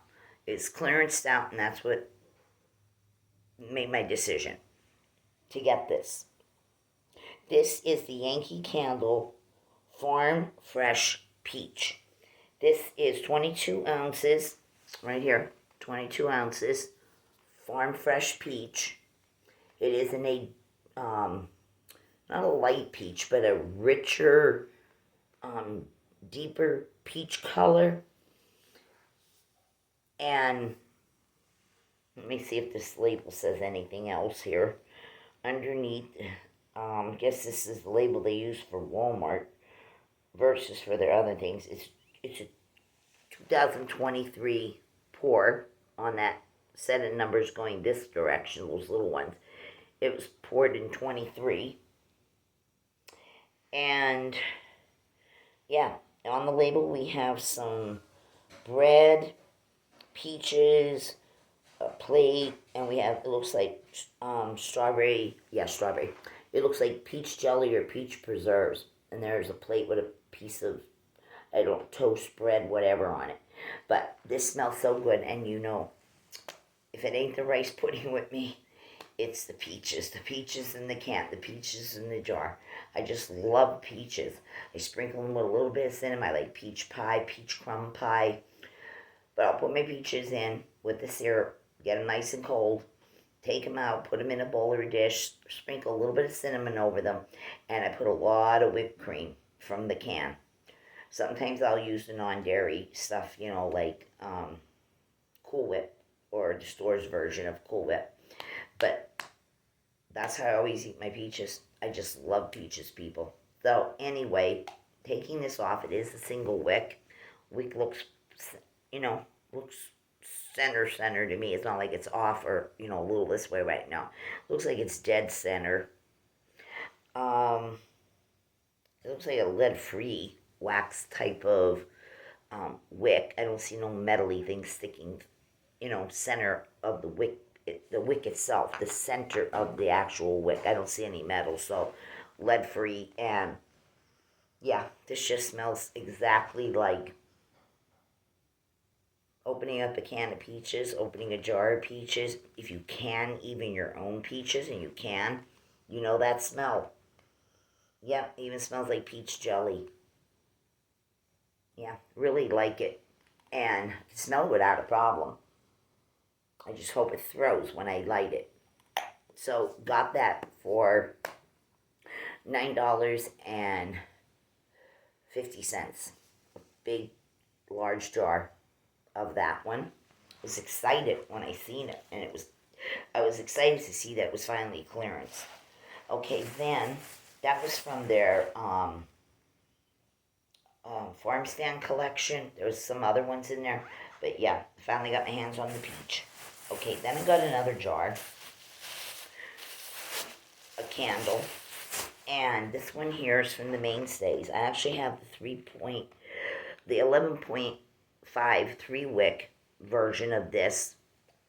It's clearanced out, and that's what made my decision to get this. This is the Yankee Candle Farm Fresh Peach. This is 22 ounces, right here, 22 ounces, Farm Fresh Peach. It is in a, not a light peach, but a richer, deeper peach color. And let me see if this label says anything else here. Underneath, I guess this is the label they use for Walmart versus for their other things. It's a 2023 pour on that set of numbers going this direction, those little ones. It was poured in 23. And yeah, on the label we have some bread, peaches, a plate, and we have, it looks like strawberry. It looks like peach jelly or peach preserves. And there's a plate with a piece of, I don't know, toast bread, whatever on it. But this smells so good, and you know, if it ain't the rice pudding with me, it's the peaches. The peaches in the can, the peaches in the jar. I just love peaches. I sprinkle them with a little bit of cinnamon. I like peach pie, peach crumb pie. But I'll put my peaches in with the syrup, get them nice and cold, take them out, put them in a bowl or a dish, sprinkle a little bit of cinnamon over them, and I put a lot of whipped cream from the can. Sometimes I'll use the non-dairy stuff, you know, like Cool Whip or the store's version of Cool Whip. But that's how I always eat my peaches. I just love peaches, people. So anyway, taking this off, it is a single wick. Wick looks, you know, looks center to me. It's not like it's off or, you know, a little this way right now. Looks like it's dead center. It looks like a lead-free wax type of wick. I don't see no metally thing sticking, you know, center of the wick. The wick itself, the center of the actual wick. I don't see any metal, so lead-free. And yeah, this just smells exactly like opening up a can of peaches, opening a jar of peaches. If you can, even your own peaches, and you can, you know that smell. Yep, even smells like peach jelly. Yeah, really like it. And I can smell it without a problem. I just hope it throws when I light it. So, got that for $9.50. A big, large jar of that one. I was excited when I seen it, and I was excited to see that it was finally clearance. Okay, then, that was from their farm stand collection. There was some other ones in there, but yeah, finally got my hands on the peach. Okay, then I got another jar, a candle, and this one here is from the Mainstays. I actually have the 11.5 3-wick version of this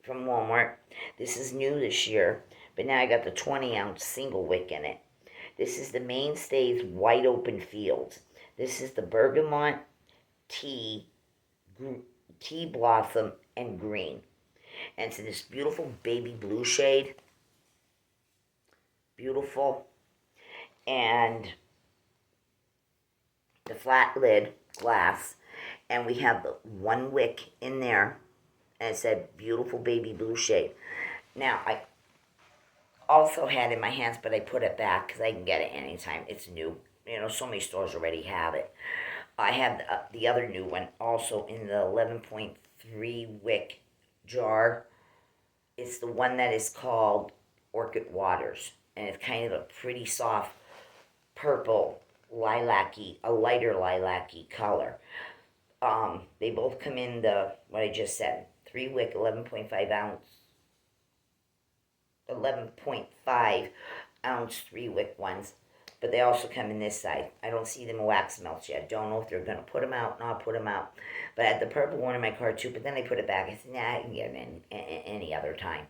from Walmart. This is new this year, but now I got the 20-ounce single wick in it. This is the Mainstays Wide Open Fields. This is the bergamot, tea blossom, and green. And it's in this beautiful baby blue shade. Beautiful. And the flat lid, glass. And we have the one wick in there. And it said beautiful baby blue shade. Now, I also had it in my hands, but I put it back because I can get it anytime. It's new. You know, so many stores already have it. I have the other new one also in the 11.3 wick jar. It's the one that is called Orchid Waters, and it's kind of a pretty soft purple, lilac-y, a lighter lilac-y color. They both come in the, what I just said, 3-wick, 11.5 ounce 3-wick ones. But they also come in this side. I don't see them wax melts yet. Don't know if they're going to put them out, not put them out. But I had the purple one in my car too, but then I put it back. I said, nah, I can get it any other time.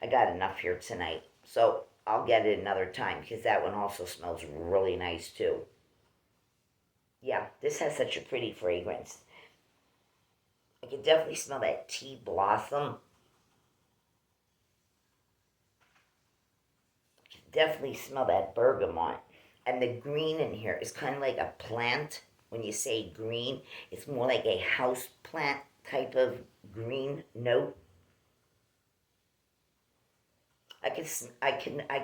I got enough here tonight. So I'll get it another time because that one also smells really nice too. Yeah, this has such a pretty fragrance. I can definitely smell that tea blossom. Definitely smell that bergamot. And the green in here is kind of like a plant. When you say green, it's more like a house plant type of green note. I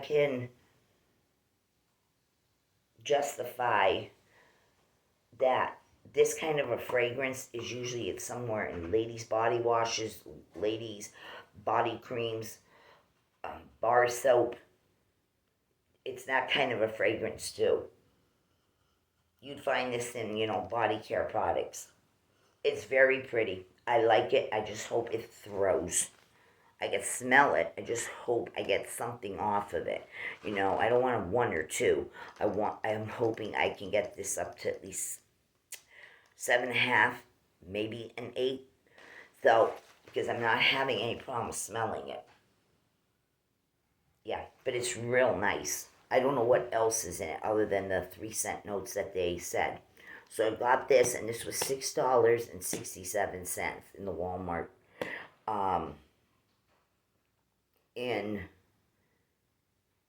can justify that this kind of a fragrance is usually it's somewhere in ladies' body washes, ladies' body creams, bar soap. It's that kind of a fragrance too. You'd find this in, body care products. It's very pretty. I like it. I just hope it throws. I can smell it. I just hope I get something off of it. I don't want a one or two. I'm hoping I can get this up to at least 7.5, maybe an 8. So, because I'm not having any problem smelling it. Yeah, but it's real nice. I don't know what else is in it other than the 3-cent notes that they said. So I got this, and this was $6.67 in the Walmart in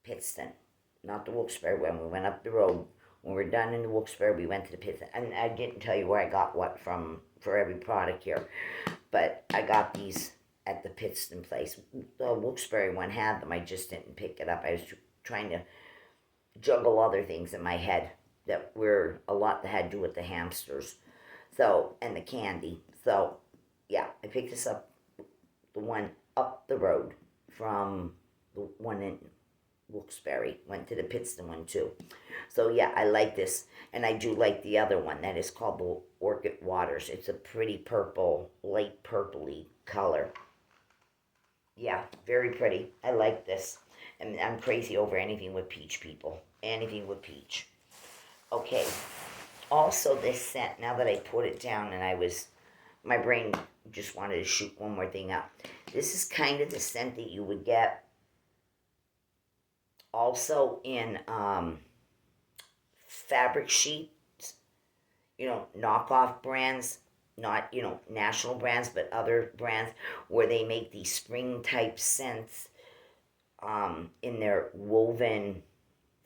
Pittston, not the Wilkes-Barre one. We went up the road. When we were done in the Wilkes-Barre, we went to the Pittston. And I didn't tell you where I got what from for every product here, but I got these at the Pittston place. The Wilkes-Barre one had them. I just didn't pick it up. I was trying to juggle other things in my head that were a lot that had to do with the hamsters, so and the candy. So yeah, I picked this up, the one up the road from the one in Wilkes-Barre. Went to the Pittston one too. So yeah, I like this, and I do like the other one that is called the Orchid Waters. It's a pretty purple, light purpley color. Yeah, very pretty. I like this. And I'm crazy over anything with peach, people. Anything with peach. Okay. Also, this scent, now that I put it down and my brain just wanted to shoot one more thing up. This is kind of the scent that you would get also in fabric sheets, knockoff brands, not, national brands, but other brands where they make these spring type scents in their woven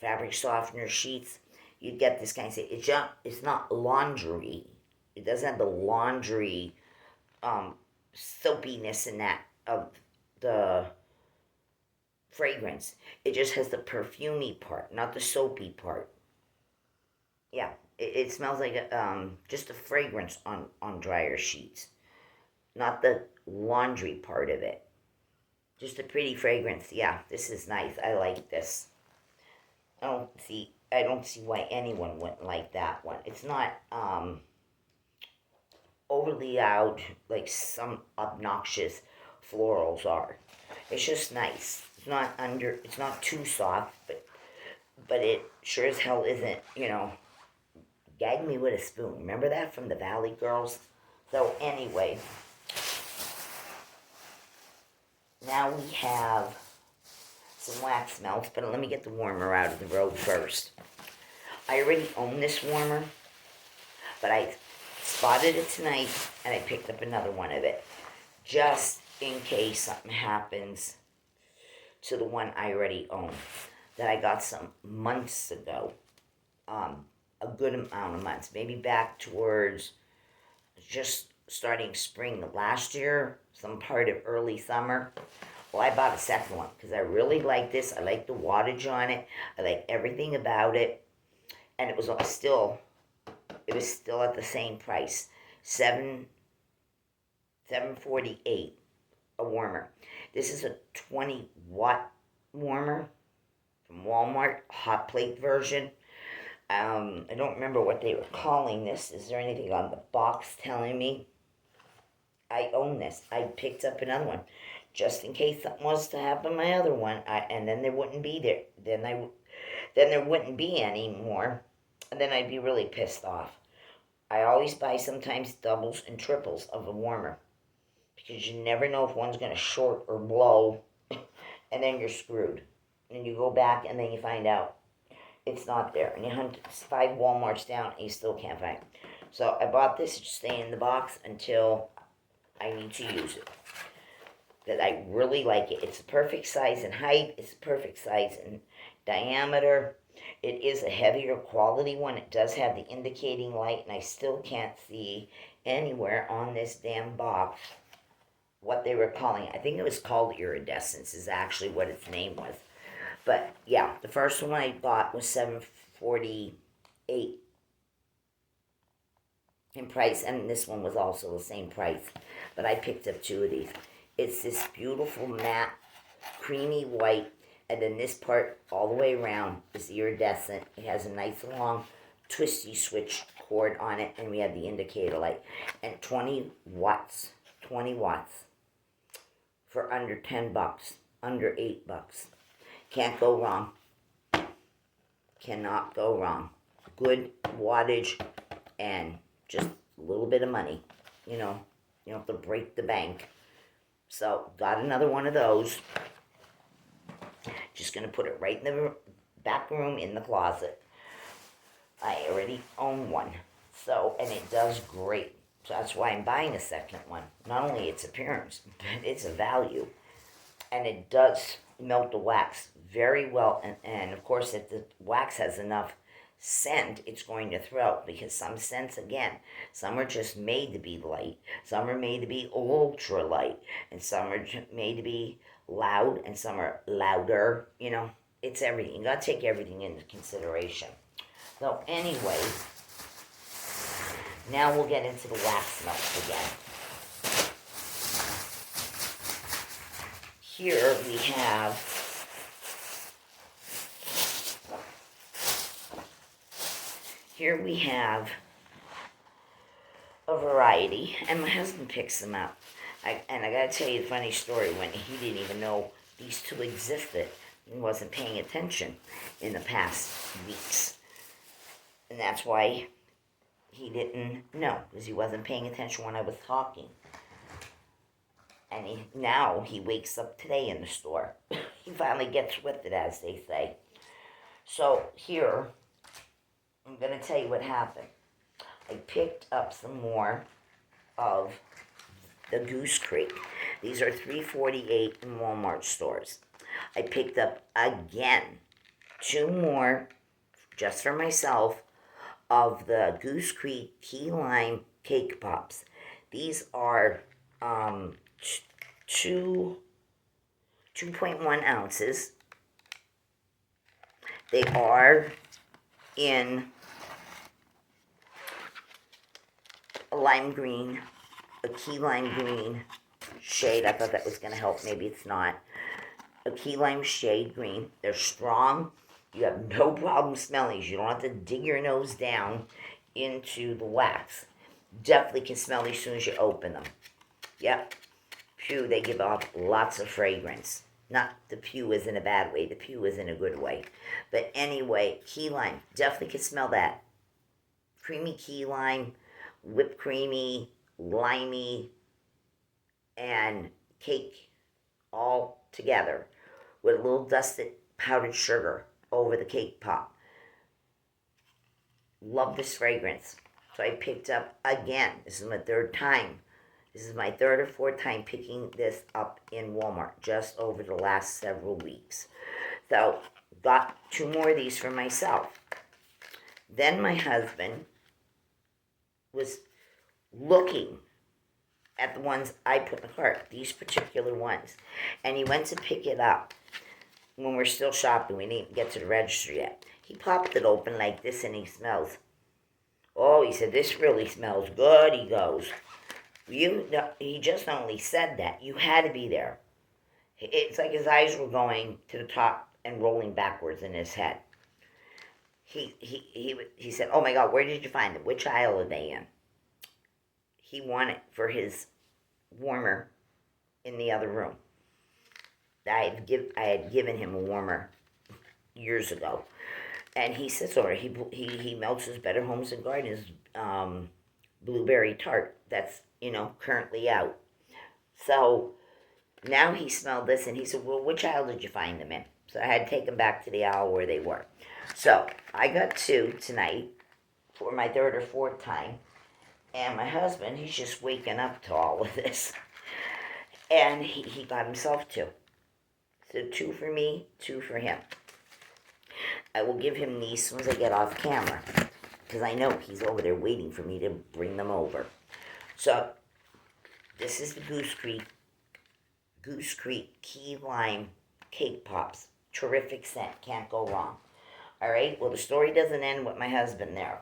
fabric softener sheets. You'd get this kind of thing. It's not laundry. It doesn't have the laundry soapiness in that of the fragrance. It just has the perfumey part, not the soapy part. Yeah, it smells like just a fragrance on dryer sheets, not the laundry part of it. Just a pretty fragrance. Yeah, this is nice. I like this. I don't see why anyone wouldn't like that one. It's not overly out like some obnoxious florals are. It's just nice. It's not too soft, but it sure as hell isn't, gag me with a spoon. Remember that from the Valley Girls? So anyway, now we have some wax melts, but let me get the warmer out of the road first. I already own this warmer, but I spotted it tonight and I picked up another one of it just in case something happens to the one I already own that I got some months ago. A good amount of months, maybe back towards just starting spring last year, some part of early summer. Well, I bought a second one because I really like this. I like the wattage on it. I like everything about it, and it was still at the same price, $7.48 a warmer. This is a 20-watt warmer from Walmart, hot plate version. I don't remember what they were calling this. Is there anything on the box telling me? I own this. I picked up another one just in case something was to happen to my other one. And then there wouldn't be there. Then there wouldn't be any more. And then I'd be really pissed off. I always buy sometimes doubles and triples of a warmer because you never know if one's going to short or blow and then you're screwed. And you go back, and then you find out it's not there. And you hunt 5 Walmarts down, and you still can't find it. So I bought this to stay in the box until I need to use it. Because I really like it. It's the perfect size in height. It's the perfect size in diameter. It is a heavier quality one. It does have the indicating light, and I still can't see anywhere on this damn box what they were calling it. I think it was called iridescence is actually what its name was. But yeah, the first one I bought was $7.48 in price, and this one was also the same price. But I picked up 2 of these. It's this beautiful matte, creamy white, and then this part all the way around is iridescent. It has a nice long twisty switch cord on it, and we have the indicator light. And 20 watts for under $10, under $8. Can't go wrong. Cannot go wrong. Good wattage and just a little bit of money. You know, you don't have to break the bank. So, got another one of those. Just going to put it right in the back room in the closet. I already own one. So, and it does great. So that's why I'm buying a second one. Not only its appearance, but its a value. And it does melt the wax very well. And of course, if the wax has enough scent, it's going to throw. Because some scents, again, some are just made to be light. Some are made to be ultra light. And some are made to be loud. And some are louder. You know, it's everything. You got to take everything into consideration. So anyway, now we'll get into the wax melts again. Here we have a variety, and my husband picks them out. And I gotta tell you a funny story. When he didn't even know these 2 existed and wasn't paying attention in the past weeks. And that's why he didn't know, because he wasn't paying attention when I was talking. And now he wakes up today in the store. He finally gets with it, as they say. So here, I'm going to tell you what happened. I picked up some more of the Goose Creek. These are $3.48 in Walmart stores. I picked up, again, 2 more, just for myself, of the Goose Creek Key Lime Cake Pops. These are 2.1 ounces. They are in a lime green, a key lime green shade. I thought that was going to help. Maybe it's not. A key lime shade green. They're strong. You have no problem smelling these. You don't have to dig your nose down into the wax. Definitely can smell these as soon as you open them. Yep. Phew, they give off lots of fragrance. Not the pew is in a bad way. The pew is in a good way. But anyway, key lime. Definitely can smell that. Creamy key lime, whipped creamy, limey, and cake all together with a little dusted powdered sugar over the cake pop. Love this fragrance. So I picked up again. This is my 3rd time. This is my 3rd or 4th time picking this up in Walmart just over the last several weeks. So got 2 more of these for myself. Then my husband was looking at the ones I put in the cart, these particular ones. And he went to pick it up when we're still shopping. We didn't get to the register yet. He popped it open like this and he smells. Oh, he said, this really smells good, he goes. He just only said that. You had to be there. It's like his eyes were going to the top and rolling backwards in his head. He said, oh my God, where did you find them? Which aisle are they in? He wanted for his warmer in the other room. I had given him a warmer years ago. And he sits over. He melts his Better Homes and Gardens blueberry tart that's, currently out. So now he smelled this and he said, well, which aisle did you find them in? So I had to take them back to the aisle where they were. So I got two tonight for my third or fourth time. And my husband, he's just waking up to all of this. And he got himself two. So two for me, two for him. I will give him these as soon as I get off camera. Because I know he's over there waiting for me to bring them over. So, this is the Goose Creek Key Lime Cake Pops. Terrific scent. Can't go wrong. Alright, well the story doesn't end with my husband there.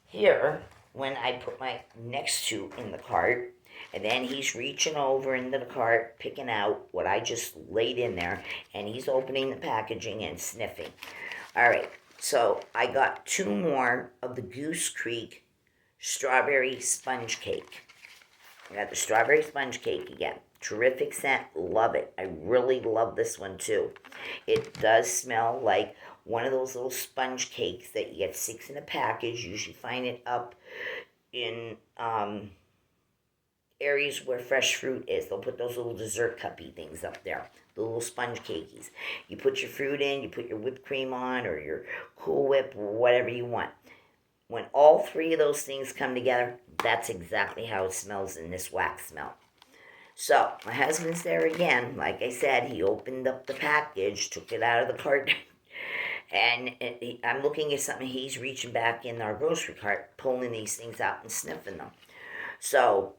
Here, when I put my next two in the cart, and then he's reaching over into the cart, picking out what I just laid in there, and he's opening the packaging and sniffing. Alright, so I got two more of the Goose Creek Strawberry Sponge Cake. I got the Strawberry Sponge Cake again. Terrific scent, love it. I really love this one too. It does smell like one of those little sponge cakes that you get 6 in a package. You usually find it up in areas where fresh fruit is. They'll put those little dessert cuppy things up there, the little sponge cakies. You put your fruit in, you put your whipped cream on, or your Cool Whip, or whatever you want. When all three of those things come together, that's exactly how it smells in this wax smell. So, my husband's there again. Like I said, he opened up the package, took it out of the cart, and I'm looking at something. He's reaching back in our grocery cart, pulling these things out and sniffing them. So,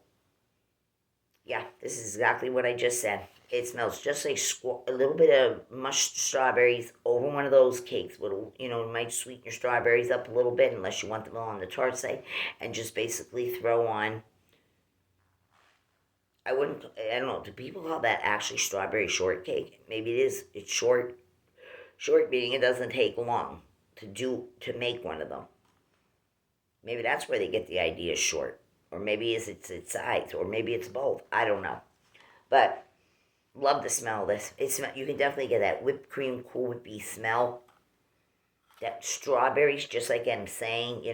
yeah, this is exactly what I just said. It smells just like a little bit of mushed strawberries over one of those cakes. You might sweeten your strawberries up a little bit unless you want them on the tart side, and just basically throw on. I don't know, do people call that actually strawberry shortcake? Maybe it is. It's short meaning it doesn't take long to make one of them. Maybe that's where they get the idea short. Or maybe it's its size, or maybe it's both. I don't know. But love the smell of this. You can definitely get that whipped cream Cool Whippy smell. That strawberries, just like I'm saying,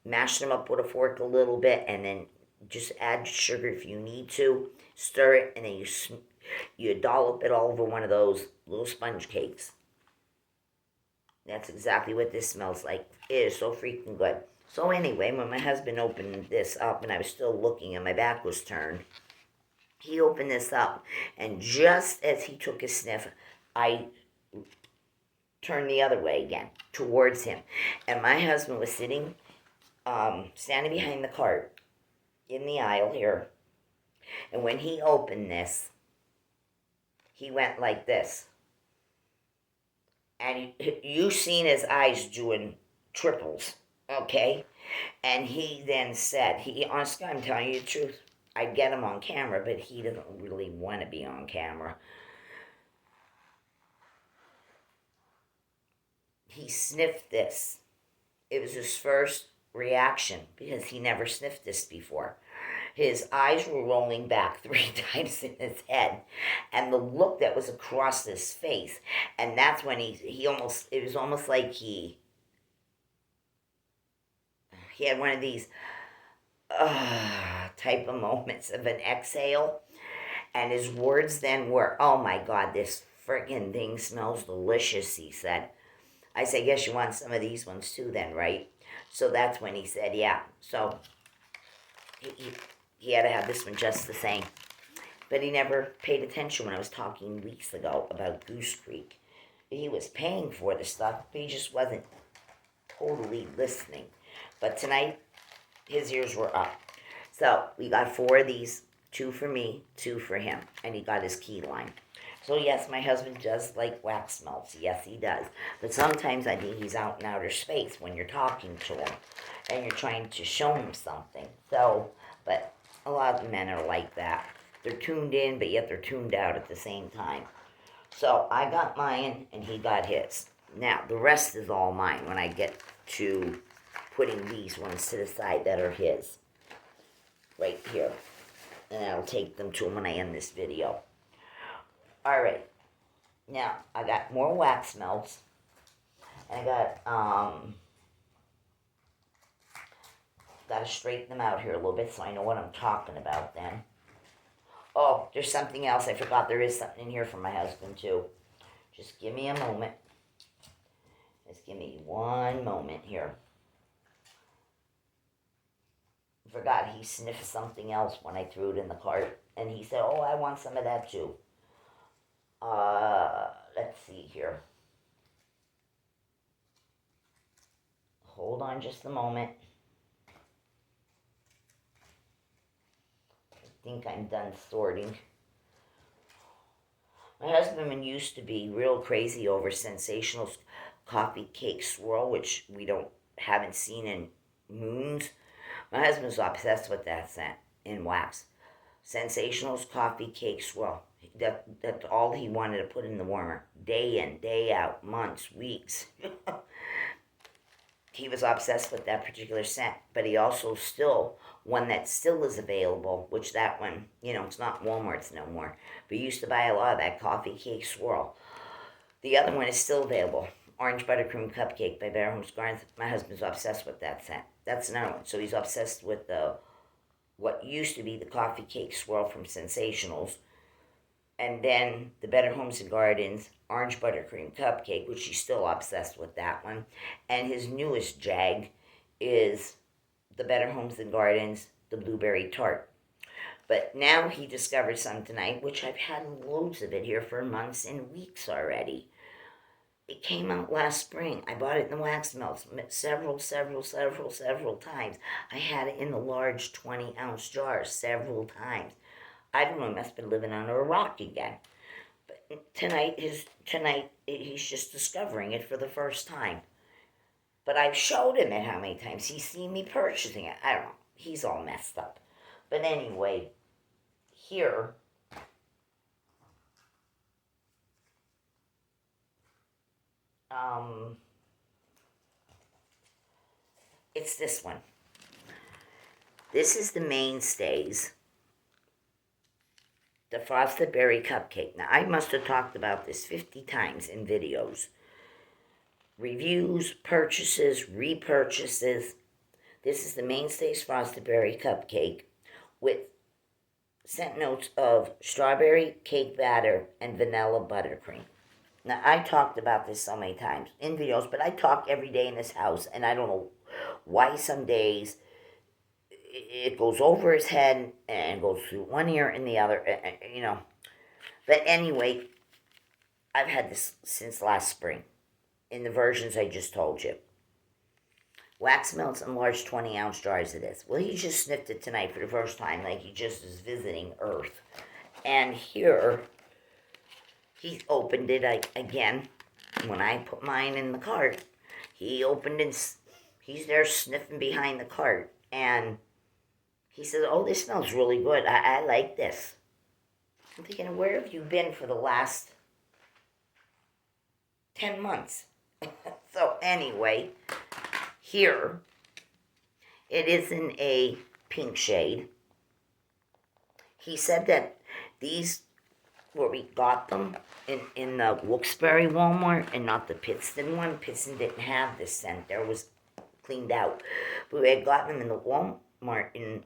mash them up with a fork a little bit, and then just add sugar if you need to. Stir it, and then you dollop it all over one of those little sponge cakes. That's exactly what this smells like. It is so freaking good. So anyway, when my husband opened this up, and I was still looking and my back was turned, he opened this up, and just as he took a sniff, I turned the other way again, towards him. And my husband was sitting, standing behind the cart, in the aisle here. And when he opened this, he went like this. And you seen his eyes doing triples, okay? And he then said, honestly, I'm telling you the truth, I'd get him on camera, but he doesn't really want to be on camera. He sniffed this. It was his first reaction because he never sniffed this before. His eyes were rolling back 3 times in his head, and the look that was across his face, and that's when it was almost like he had one of these type of moments of an exhale, and his words then were, "Oh my God, this friggin' thing smells delicious," he said. I said, "Guess you want some of these ones too then, right?" So that's when he said, yeah. So he had to have this one just the same. But he never paid attention when I was talking weeks ago about Goose Creek. He was paying for the stuff, but he just wasn't totally listening. But tonight, his ears were up. So we got 4 of these, 2 for me, 2 for him. And he got his key lime. So yes, my husband does like wax melts. Yes, he does. But sometimes I think he's out in outer space when you're talking to him and you're trying to show him something. So, but a lot of men are like that. They're tuned in, but yet they're tuned out at the same time. So I got mine and he got his. Now, the rest is all mine when I get to putting these ones to the side that are his. Right here. And I'll take them to him when I end this video. Alright, now I got more wax melts, and I got to straighten them out here a little bit so I know what I'm talking about then. Oh, there's something else. I forgot there is something in here for my husband, too. Just give me a moment. Just give me one moment here. I forgot he sniffed something else when I threw it in the cart. And he said, oh, I want some of that, too. Let's see here. Hold on just a moment. I think I'm done sorting. My husband used to be real crazy over Sensational Coffee Cake Swirl, which we haven't seen in moons. My husband's obsessed with that scent in wax. Sensational's Coffee Cake Swirl. That's all he wanted to put in the warmer. Day in, day out, months, weeks. He was obsessed with that particular scent, but he also one that still is available, which that one, it's not Walmart's no more. We used to buy a lot of that Coffee Cake Swirl. The other one is still available. Orange Buttercream Cupcake by Better Homes Gardens. My husband's obsessed with that scent. That's another one. So he's obsessed with what used to be the Coffee Cake Swirl from Sensationals. And then the Better Homes and Gardens Orange Buttercream Cupcake, which he's still obsessed with that one. And his newest jag is the Better Homes and Gardens, the Blueberry Tart. But now he discovered some tonight, which I've had loads of it here for months and weeks already. It came out last spring. I bought it in the wax melts several times. I had it in the large 20-ounce jars several times. I don't know, he must have been living under a rock again. But tonight he's just discovering it for the first time. But I've showed him it how many times. He's seen me purchasing it. I don't know. He's all messed up. But anyway, here, it's this one. This is the Mainstays, the Frosted Berry Cupcake. Now, I must have talked about this 50 times in videos. Reviews, purchases, repurchases. This is the Mainstays Frosted Berry Cupcake with scent notes of strawberry, cake batter, and vanilla buttercream. Now, I talked about this so many times in videos, but I talk every day in this house, and I don't know why some days it goes over his head and goes through one ear and the other, But anyway, I've had this since last spring in the versions I just told you. Wax melts in large 20-ounce jars it is. Well, he just sniffed it tonight for the first time, like he just is visiting Earth. And here, he opened it again. When I put mine in the cart, he opened it. He's there sniffing behind the cart. And he says, oh, this smells really good. I like this. I'm thinking, where have you been for the last 10 months? So anyway, here, it is in a pink shade. He said that these, where we got them, in the Wilkes-Barre Walmart and not the Pittston one. Pittston didn't have this scent. There was cleaned out. But we had gotten them in the Walmart in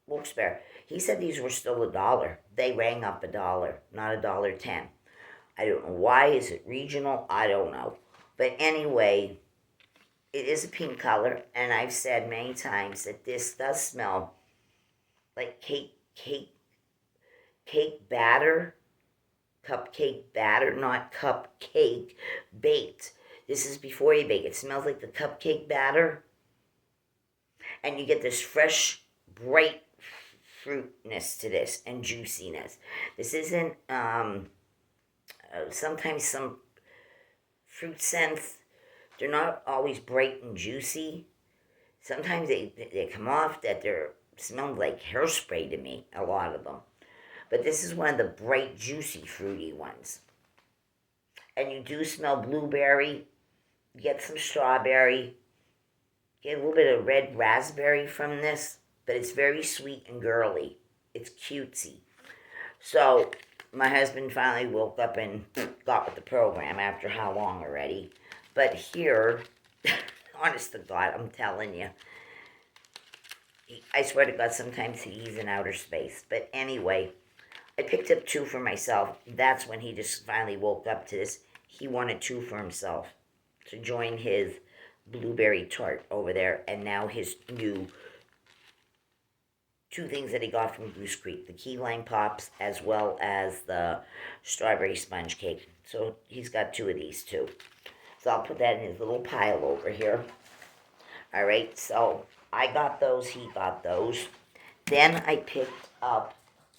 Wilkes-Barre. He said these were still $1. They rang up $1, not $1.10. I don't know why. Is it regional? I don't know. But anyway, it is a pink color, and I've said many times that this does smell like cake batter, cupcake batter, not cupcake baked. This is before you bake. It smells like the cupcake batter, and you get this fresh, bright fruitness to this and juiciness. This isn't, sometimes some fruit scents, they're not always bright and juicy. Sometimes they come off that they're smelling like hairspray to me, a lot of them. But this is one of the bright, juicy, fruity ones. And you do smell blueberry, get some strawberry, get a little bit of red raspberry from this, but it's very sweet and girly. It's cutesy. So my husband finally woke up and got with the program after how long already. But here, honest to God, I'm telling you, I swear to God, sometimes he's in outer space. But anyway, I picked up 2 for myself. That's when he just finally woke up to this. He wanted 2 for himself to join his blueberry tart over there, and now his new 2 things that he got from Goose Creek, the key lime pops as well as the strawberry sponge cake. So he's got 2 of these too. So I'll put that in his little pile over here. All right, so I got those, he got those. Then I picked up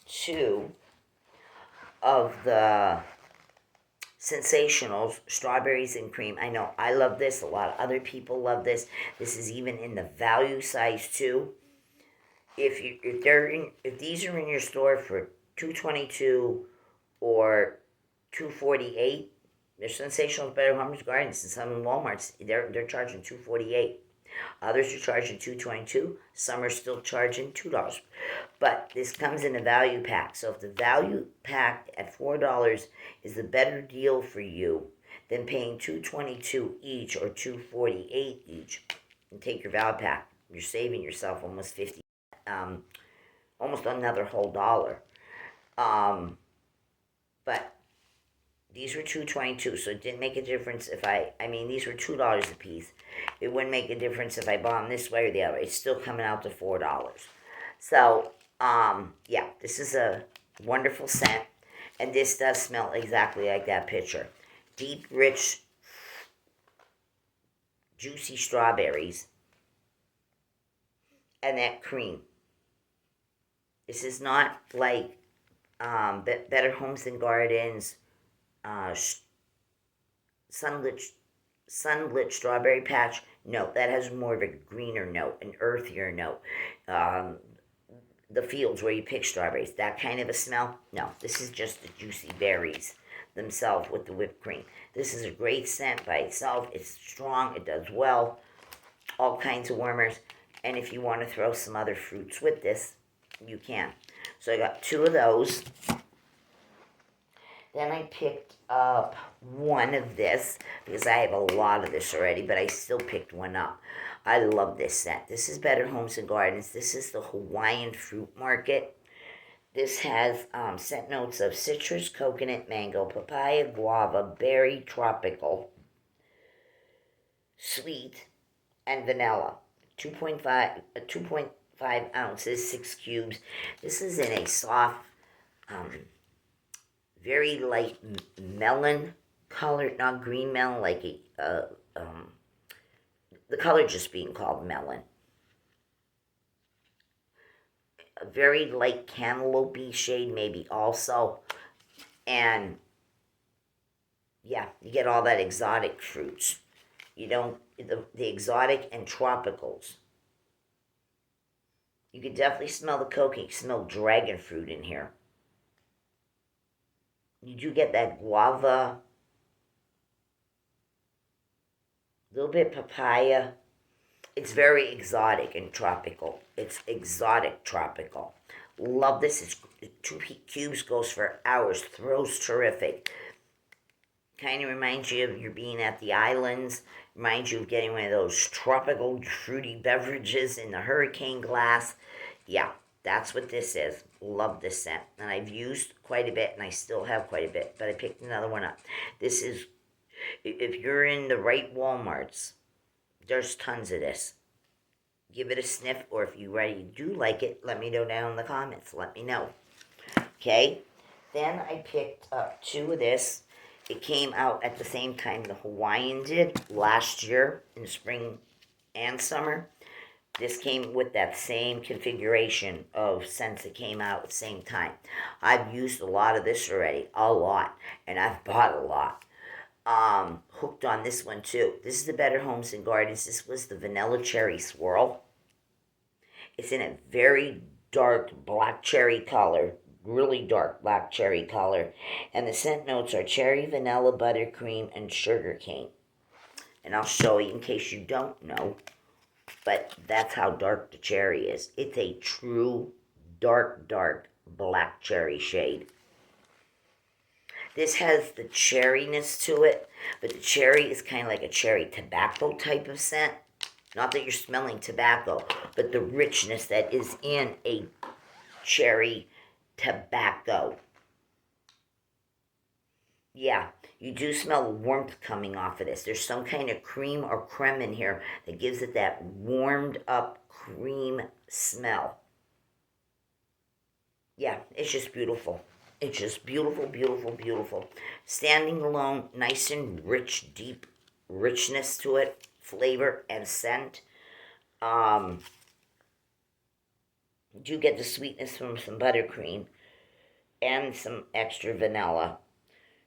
2 of the Sensationals, strawberries and cream. I know I love this. A lot of other people love this. This is even in the value size too. If these are in your store for $2.22 or $2.48, they're Sensationals, Better Homes Gardens, and some in Walmart's they're charging $2.48. Others are charging $2.22. Some are still charging $2. But this comes in a value pack. So if the value pack at $4 is a better deal for you than paying $2.22 each or $2.48 each, and take your value pack, you're saving yourself almost almost another whole dollar. But these were $2.22, so it didn't make a difference if these were $2 a piece. It wouldn't make a difference if I bought them this way or the other. It's still coming out to $4. So, yeah, this is a wonderful scent, and this does smell exactly like that picture. Deep, rich, juicy strawberries, and that cream. This is not like Better Homes and Gardens, sunlit strawberry patch. No, that has more of a greener note, an earthier note. The fields where you pick strawberries, that kind of a smell. No, this is just the juicy berries themselves with the whipped cream. This is a great scent by itself. It's strong. It does well. All kinds of warmers. And if you want to throw some other fruits with this, you can. So I got 2 of those. Then I picked up 1 of this, because I have a lot of this already, but I still picked 1 up. I love this scent. This is Better Homes and Gardens. This is the Hawaiian Fruit Market. This has scent notes of citrus, coconut, mango, papaya, guava, berry, tropical, sweet, and vanilla. 2.5 ounces, 6 cubes. This is in a soft, very light melon color, not green melon, like the color just being called melon. A very light cantaloupe shade, maybe also. And yeah, you get all that exotic fruits. You don't, the exotic and tropicals. You can definitely smell the coconut. You can smell dragon fruit in here. You do get that guava, a little bit papaya. It's very exotic and tropical. It's exotic tropical. Love this. It's 2 cubes, goes for hours. Throws terrific. Kind of reminds you of your being at the islands. Reminds you of getting one of those tropical fruity beverages in the hurricane glass. Yeah, that's what this is. Love this scent. And I've used quite a bit, and I still have quite a bit. But I picked another one up. This is, if you're in the right Walmarts, there's tons of this. Give it a sniff, or if you already do like it, let me know down in the comments. Let me know. Okay? Then I picked up 2 of this. It came out at the same time the Hawaiian did last year in spring and summer. This came with that same configuration of scents that came out at the same time. I've used a lot of this already, a lot, and I've bought a lot. Hooked on this one too. This is the Better Homes and Gardens. This was the Vanilla Cherry Swirl. It's in a very dark black cherry color, really dark black cherry color, and the scent notes are cherry, vanilla, buttercream, and sugar cane. And I'll show you in case you don't know, but that's how dark the cherry is. It's a true dark black cherry shade. This has the cherryness to it, but the cherry is kind of like a cherry tobacco type of scent. Not that you're smelling tobacco, but the richness that is in a cherry tobacco Yeah, you do smell warmth coming off of this. There's some kind of cream or creme in here that gives it that warmed up cream smell. Yeah, it's just beautiful. It's just beautiful, beautiful, beautiful. Standing alone, nice and rich, deep richness to it, flavor and scent. Um, you do get the sweetness from some buttercream and some extra vanilla.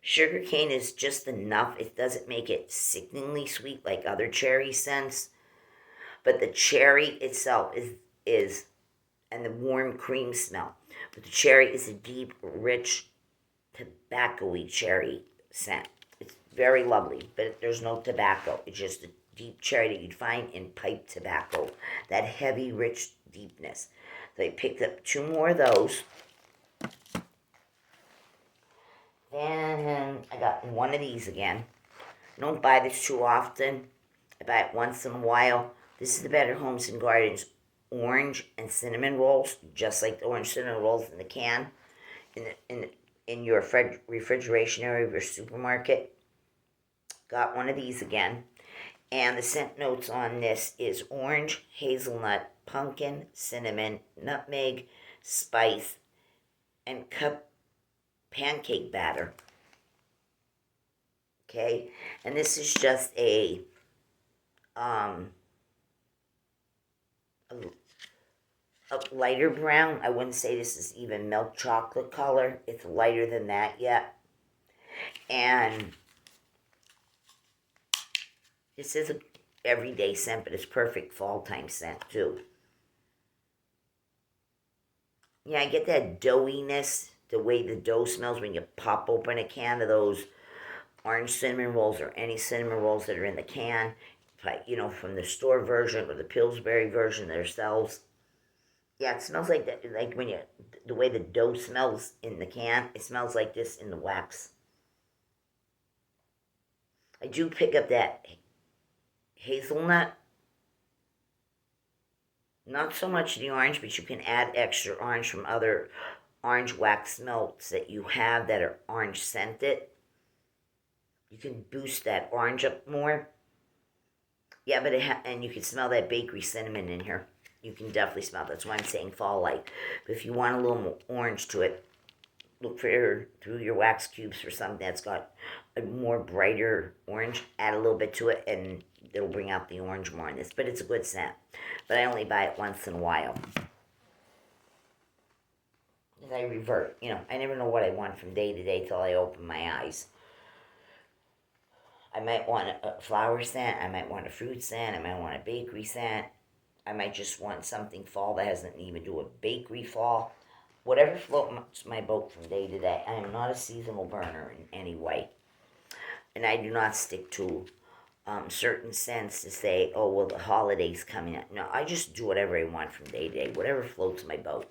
Sugar cane is just enough. It doesn't make it sickeningly sweet like other cherry scents, but the cherry itself is and the warm cream smell. But the cherry is a deep, rich, tobacco-y cherry scent. It's very lovely, but there's no tobacco. It's just a deep cherry that you'd find in pipe tobacco. That heavy, rich deepness. So I picked up 2 more of those. Then I got one of these again. I don't buy this too often. I buy it once in a while. This is the Better Homes and Gardens orange and cinnamon rolls, just like the orange cinnamon rolls in the can in your refrigeration area of your supermarket. Got one of these again. And the scent notes on this is orange, hazelnut, pumpkin, cinnamon, nutmeg, spice, and cup pancake batter. Okay, and this is just um a, a lighter brown. I wouldn't say this is even milk chocolate color. It's lighter than that yet. And this is a everyday scent, but it's perfect fall time scent too. Yeah, I get that doughiness, the way the dough smells when you pop open a can of those orange cinnamon rolls or any cinnamon rolls that are in the can, from the store version or the Pillsbury version themselves. Yeah, it smells like that. Like the way the dough smells in the can, it smells like this in the wax. I do pick up that hazelnut. Not so much the orange, but you can add extra orange from other orange wax melts that you have that are orange scented. You can boost that orange up more. Yeah, but and you can smell that bakery cinnamon in here. You can definitely smell. That's why I'm saying fall light. But if you want a little more orange to it, look for through your wax cubes for something that's got a more brighter orange. Add a little bit to it, and it'll bring out the orange more in this. But it's a good scent. But I only buy it once in a while. As I revert, I never know what I want from day to day till I open my eyes. I might want a flower scent. I might want a fruit scent. I might want a bakery scent. I might just want something fall that hasn't even do a bakery fall. Whatever floats my boat from day to day. I am not a seasonal burner in any way. And I do not stick to certain scents to say, oh, well, the holiday's coming up. No, I just do whatever I want from day to day. Whatever floats my boat.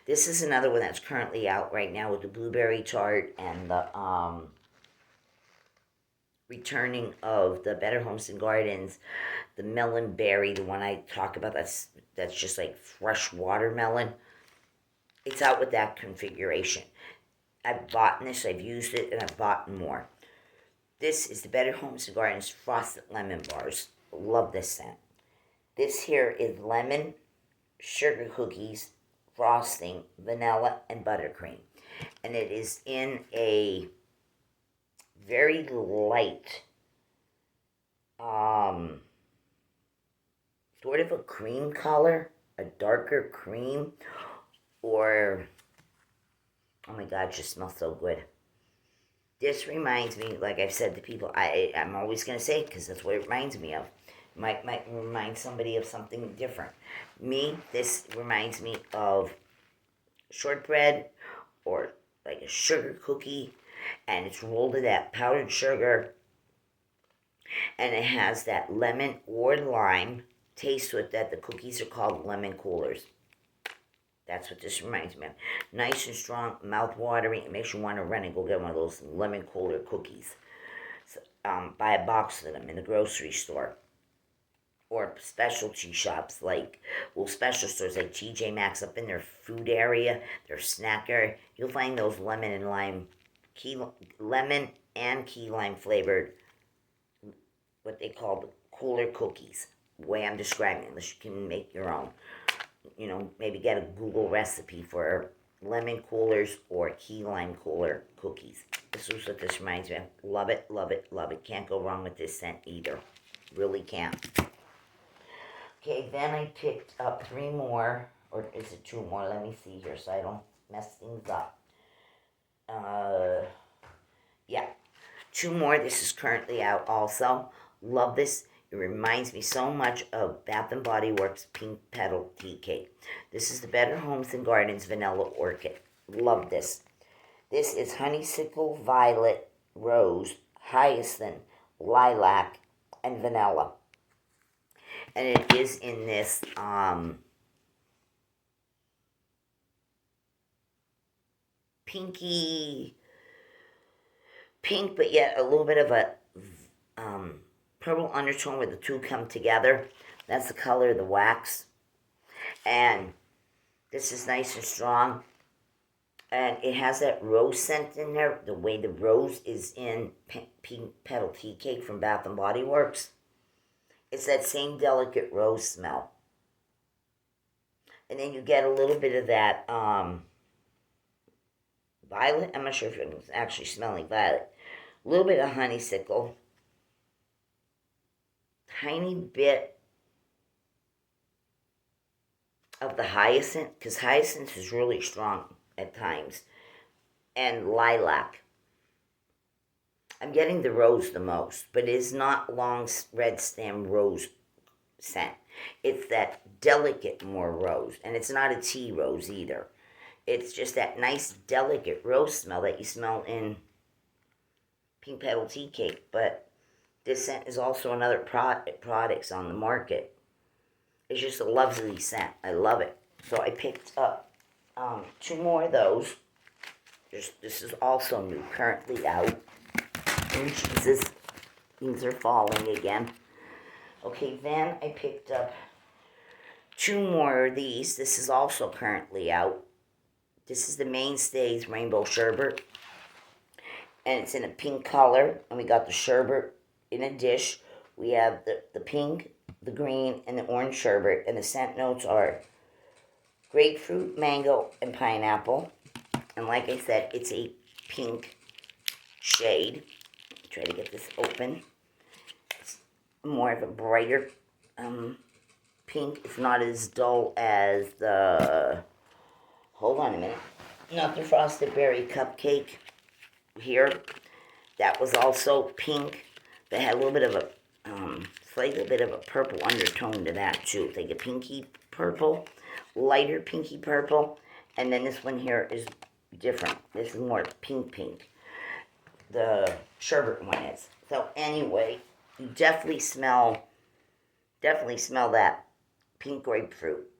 This is another one that's currently out right now with the blueberry tart and the returning of the Better Homes and Gardens, the melon berry, the one I talk about. That's just like fresh watermelon. It's out with that configuration. I've bought this, I've used it, and I've bought more. This is the Better Homes and Gardens Frosted Lemon Bars. Love this scent. This here is lemon, sugar cookies, frosting, vanilla, and buttercream. And it is in a very light, sort of a cream color, a darker cream, or, oh my God, it just smells so good. This reminds me, like I've said to people, I'm always going to say it because that's what it reminds me of. Might remind somebody of something different. Me, this reminds me of shortbread or like a sugar cookie, and it's rolled in that powdered sugar, and it has that lemon or lime taste to it. That the cookies are called lemon coolers. That's what this reminds me of. Nice and strong, mouth-watering. It makes you want to run and go get one of those lemon cooler cookies. So, buy a box of them in the grocery store. Or specialty shops special stores like TJ Maxx up in their food area, their snack area. You'll find those lemon and lime, lemon and key lime flavored, what they call the cooler cookies. The way I'm describing this, you can make your own. You know, maybe get a Google recipe for lemon coolers or key lime cooler cookies. This is what this reminds me of. Love it, love it, love it. Can't go wrong with this scent either. Really can't. Okay, then I picked up 3 more, or is it 2 more? Let me see here so I don't mess things up. Yeah, 2 more. This is currently out also. Love this. It reminds me so much of Bath & Body Works Pink Petal Tea Cake. This is the Better Homes and Gardens Vanilla Orchid. Love this. This is honeysuckle, violet, rose, hyacinth, lilac, and vanilla. And it is in this pinky pink, but yet a little bit of a purple undertone where the two come together. That's the color of the wax. And this is nice and strong. And it has that rose scent in there, the way the rose is in Pink Petal Tea Cake from Bath & Body Works. It's that same delicate rose smell. And then you get a little bit of that violet. I'm not sure if it's actually smelling violet. A little bit of honeysuckle. Tiny bit of the hyacinth, because hyacinth is really strong at times. And lilac. I'm getting the rose the most, but it is not long red stem rose scent. It's that delicate more rose, and it's not a tea rose either. It's just that nice delicate rose smell that you smell in Pink Petal Tea Cake, but this scent is also another products on the market. It's just a lovely scent. I love it. So I picked up 2 more of those. This is also new, currently out. Oh, Jesus. Things are falling again. Okay, then I picked up 2 more of these. This is also currently out. This is the Mainstays Rainbow Sherbet. And it's in a pink color. And we got the sherbet in a dish. We have the pink, the green, and the orange sherbet. And the scent notes are grapefruit, mango, and pineapple. And like I said, it's a pink shade. Try to get this open. It's more of a brighter pink. It's not as dull as the... Hold on a minute. Not the Frosted Berry Cupcake here. That was also pink. But had a little bit of a... slightly bit of a purple undertone to that too. It's like a pinky purple. Lighter pinky purple. And then this one here is different. This is more pink. The sherbet one is. So anyway, you definitely smell that pink grapefruit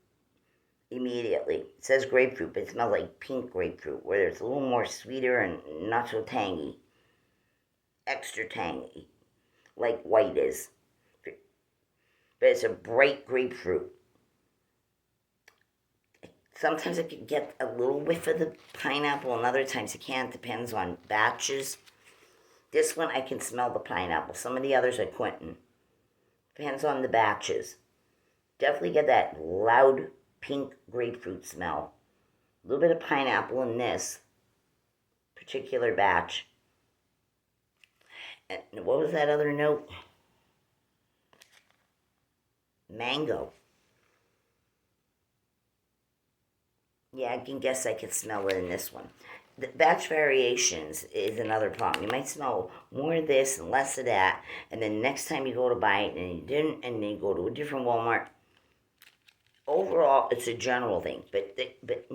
immediately. It says grapefruit, but it smells like pink grapefruit, where it's a little more sweeter and not so tangy. Extra tangy, like white is. But it's a bright grapefruit. Sometimes I can get a little whiff of the pineapple, and other times I can't. Depends on batches. This one I can smell the pineapple. Some of the others I couldn't. Depends on the batches. Definitely get that loud pink grapefruit smell. A little bit of pineapple in this particular batch. And what was that other note? Mango. Yeah, I can guess I could smell it in this one. The batch variations is another problem. You might smell more of this and less of that, and then next time you go to buy it and you didn't, and then you go to a different Walmart. Overall, it's a general thing, but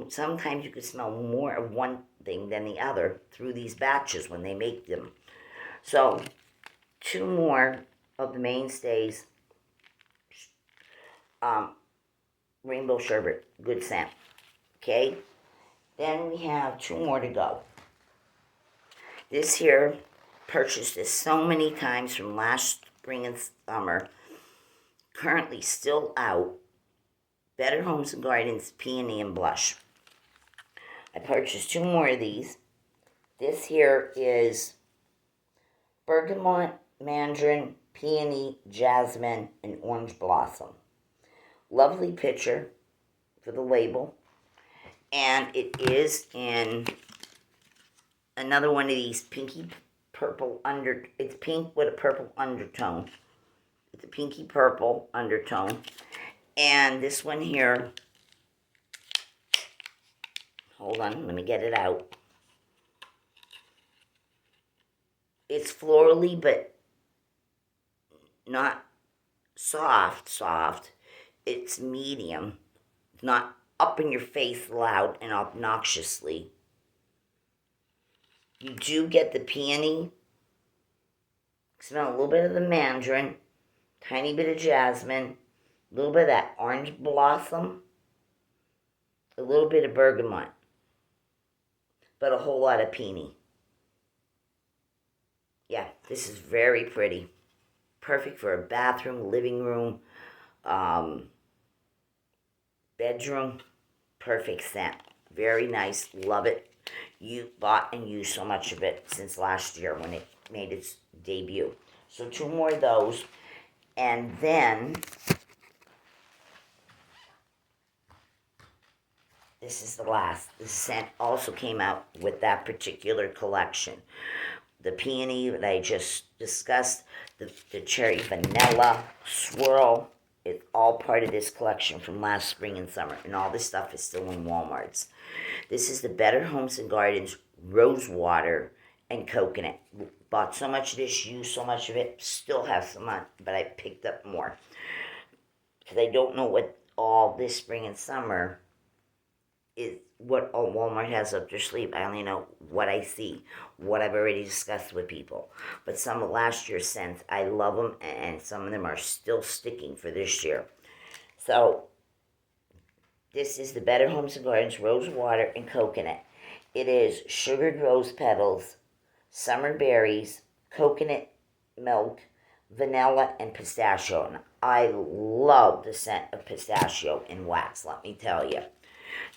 sometimes you can smell more of one thing than the other through these batches when they make them. So, 2 more of the Mainstays Rainbow Sherbet, good scent. Okay, then we have 2 more to go. This here, purchased this so many times from last spring and summer. Currently still out. Better Homes and Gardens Peony and Blush. I purchased 2 more of these. This here is bergamot, mandarin, peony, jasmine, and orange blossom. Lovely picture for the label. And it is in another one of these pinky purple it's pink with a purple undertone. It's a pinky purple undertone. And this one here, hold on, let me get it out. It's florally, but not soft. It's medium. It's not up in your face loud and obnoxiously. You do get the peony. Smell a little bit of the mandarin. Tiny bit of jasmine. A little bit of that orange blossom. A little bit of bergamot. But a whole lot of peony. Yeah, this is very pretty. Perfect for a bathroom, living room, bedroom. Perfect scent. Very nice. Love it. You bought and used so much of it since last year when it made its debut. So 2 more of those. And then this is the last. The scent also came out with that particular collection. The peony that I just discussed, the cherry vanilla swirl, it's all part of this collection from last spring and summer. And all this stuff is still in Walmart's. This is the Better Homes and Gardens Rose Water and Coconut. Bought so much of this, used so much of it, still have some on, but I picked up more. Because I don't know what all this spring and summer is, what all Walmart has up their sleeve. I only know what I see, what I've already discussed with people. But some of last year's scents, I love them, and some of them are still sticking for this year. So, this is the Better Homes and Gardens Rose Water and Coconut. It is sugared rose petals, summer berries, coconut milk, vanilla, and pistachio. And I love the scent of pistachio in wax, let me tell you.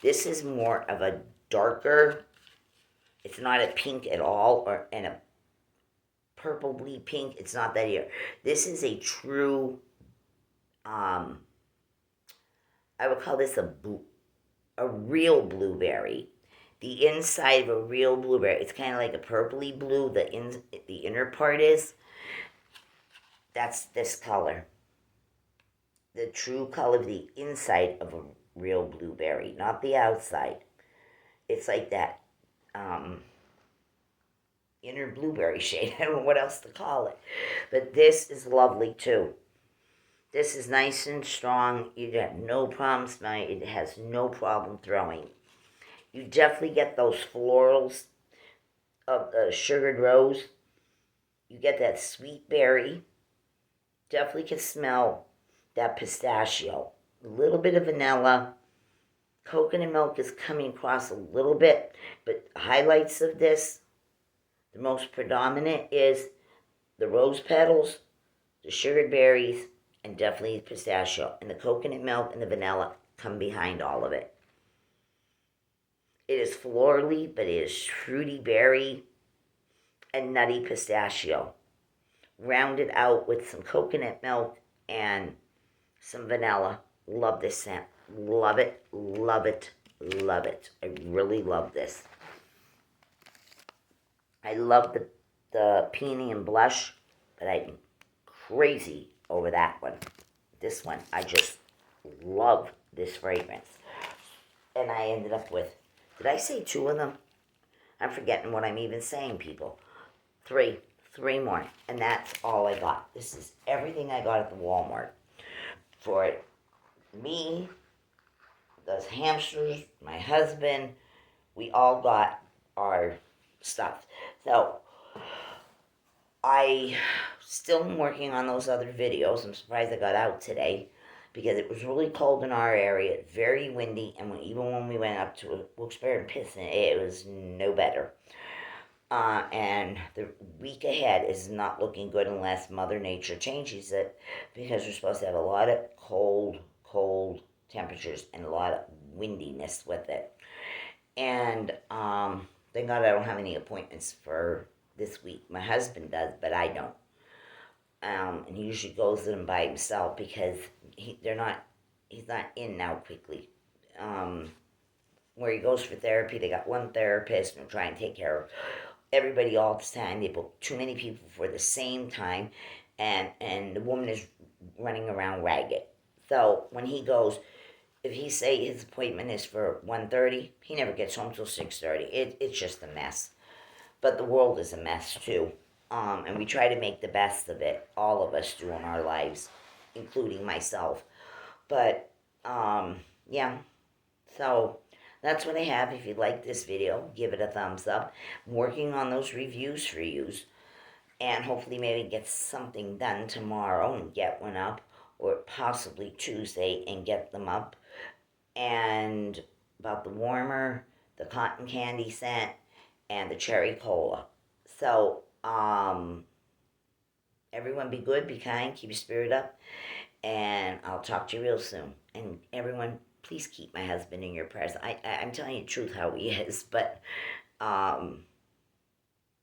This is more of a darker, it's not a pink at all, or in a purpley pink. It's not that here. This is a true, I would call this a real blueberry. The inside of a real blueberry, it's kind of like a purpley blue. The inner part is. That's this color. The true color of the inside of a real blueberry, not the outside. It's like that inner blueberry shade. I don't know what else to call it. But this is lovely too. This is nice and strong. You have no problem smelling it. It has no problem throwing. You definitely get those florals of the sugared rose. You get that sweet berry. Definitely can smell that pistachio. A little bit of vanilla. Coconut milk is coming across a little bit, but highlights of this, the most predominant is the rose petals, the sugared berries, and definitely the pistachio. And the coconut milk and the vanilla come behind all of it. It is florally, but it is fruity berry and nutty pistachio. Rounded out with some coconut milk and some vanilla. Love this scent. Love it, love it, love it. I really love this. I love the peony and blush, but I'm crazy over that one. This one, I just love this fragrance. And I ended up with, did I say 2 of them? I'm forgetting what I'm even saying, people. 3 more, and that's all I got. This is everything I got at the Walmart. For me, those hamsters, my husband, we all got our stuff. So, I still am working on those other videos. I'm surprised I got out today because it was really cold in our area, very windy, and even when we went up to Wilkes-Barre and Pittston, it was no better. And the week ahead is not looking good unless Mother Nature changes it, because we're supposed to have a lot of cold temperatures and a lot of windiness with it. And thank God I don't have any appointments for this week. My husband does, but I don't. And he usually goes to them by himself because he's not in now quickly. Where he goes for therapy, they got one therapist and try and take care of everybody all the time. They book too many people for the same time, and the woman is running around ragged. So when he goes, if he say his appointment is for 1:30, he never gets home till 6:30. It's just a mess. But the world is a mess too. And we try to make the best of it. All of us do in our lives, including myself. But yeah, so that's what I have. If you like this video, give it a thumbs up. I'm working on those reviews for you, and hopefully maybe get something done tomorrow and get one up, or possibly Tuesday and get them up. And about the warmer, the cotton candy scent, and the cherry cola. So, everyone be good, be kind, keep your spirit up, and I'll talk to you real soon. And everyone, please keep my husband in your prayers. I'm telling you the truth how he is, but um,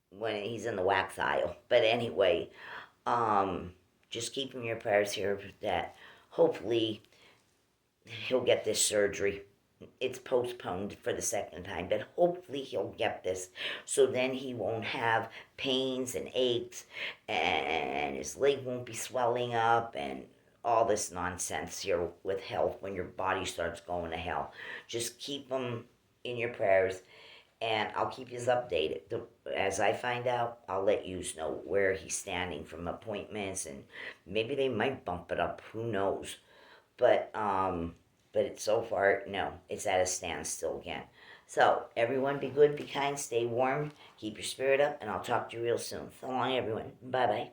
when he's in the wax aisle. But anyway, just keep him in your prayers here that hopefully he'll get this surgery. It's postponed for the second time, but hopefully he'll get this so then he won't have pains and aches and his leg won't be swelling up and all this nonsense here with health when your body starts going to hell. Just keep him in your prayers, and I'll keep you updated. As I find out, I'll let you know where he's standing from appointments, and maybe they might bump it up. Who knows? But it's so far, no, it's at a standstill again. So everyone, be good, be kind, stay warm, keep your spirit up, and I'll talk to you real soon. So long, everyone. Bye bye.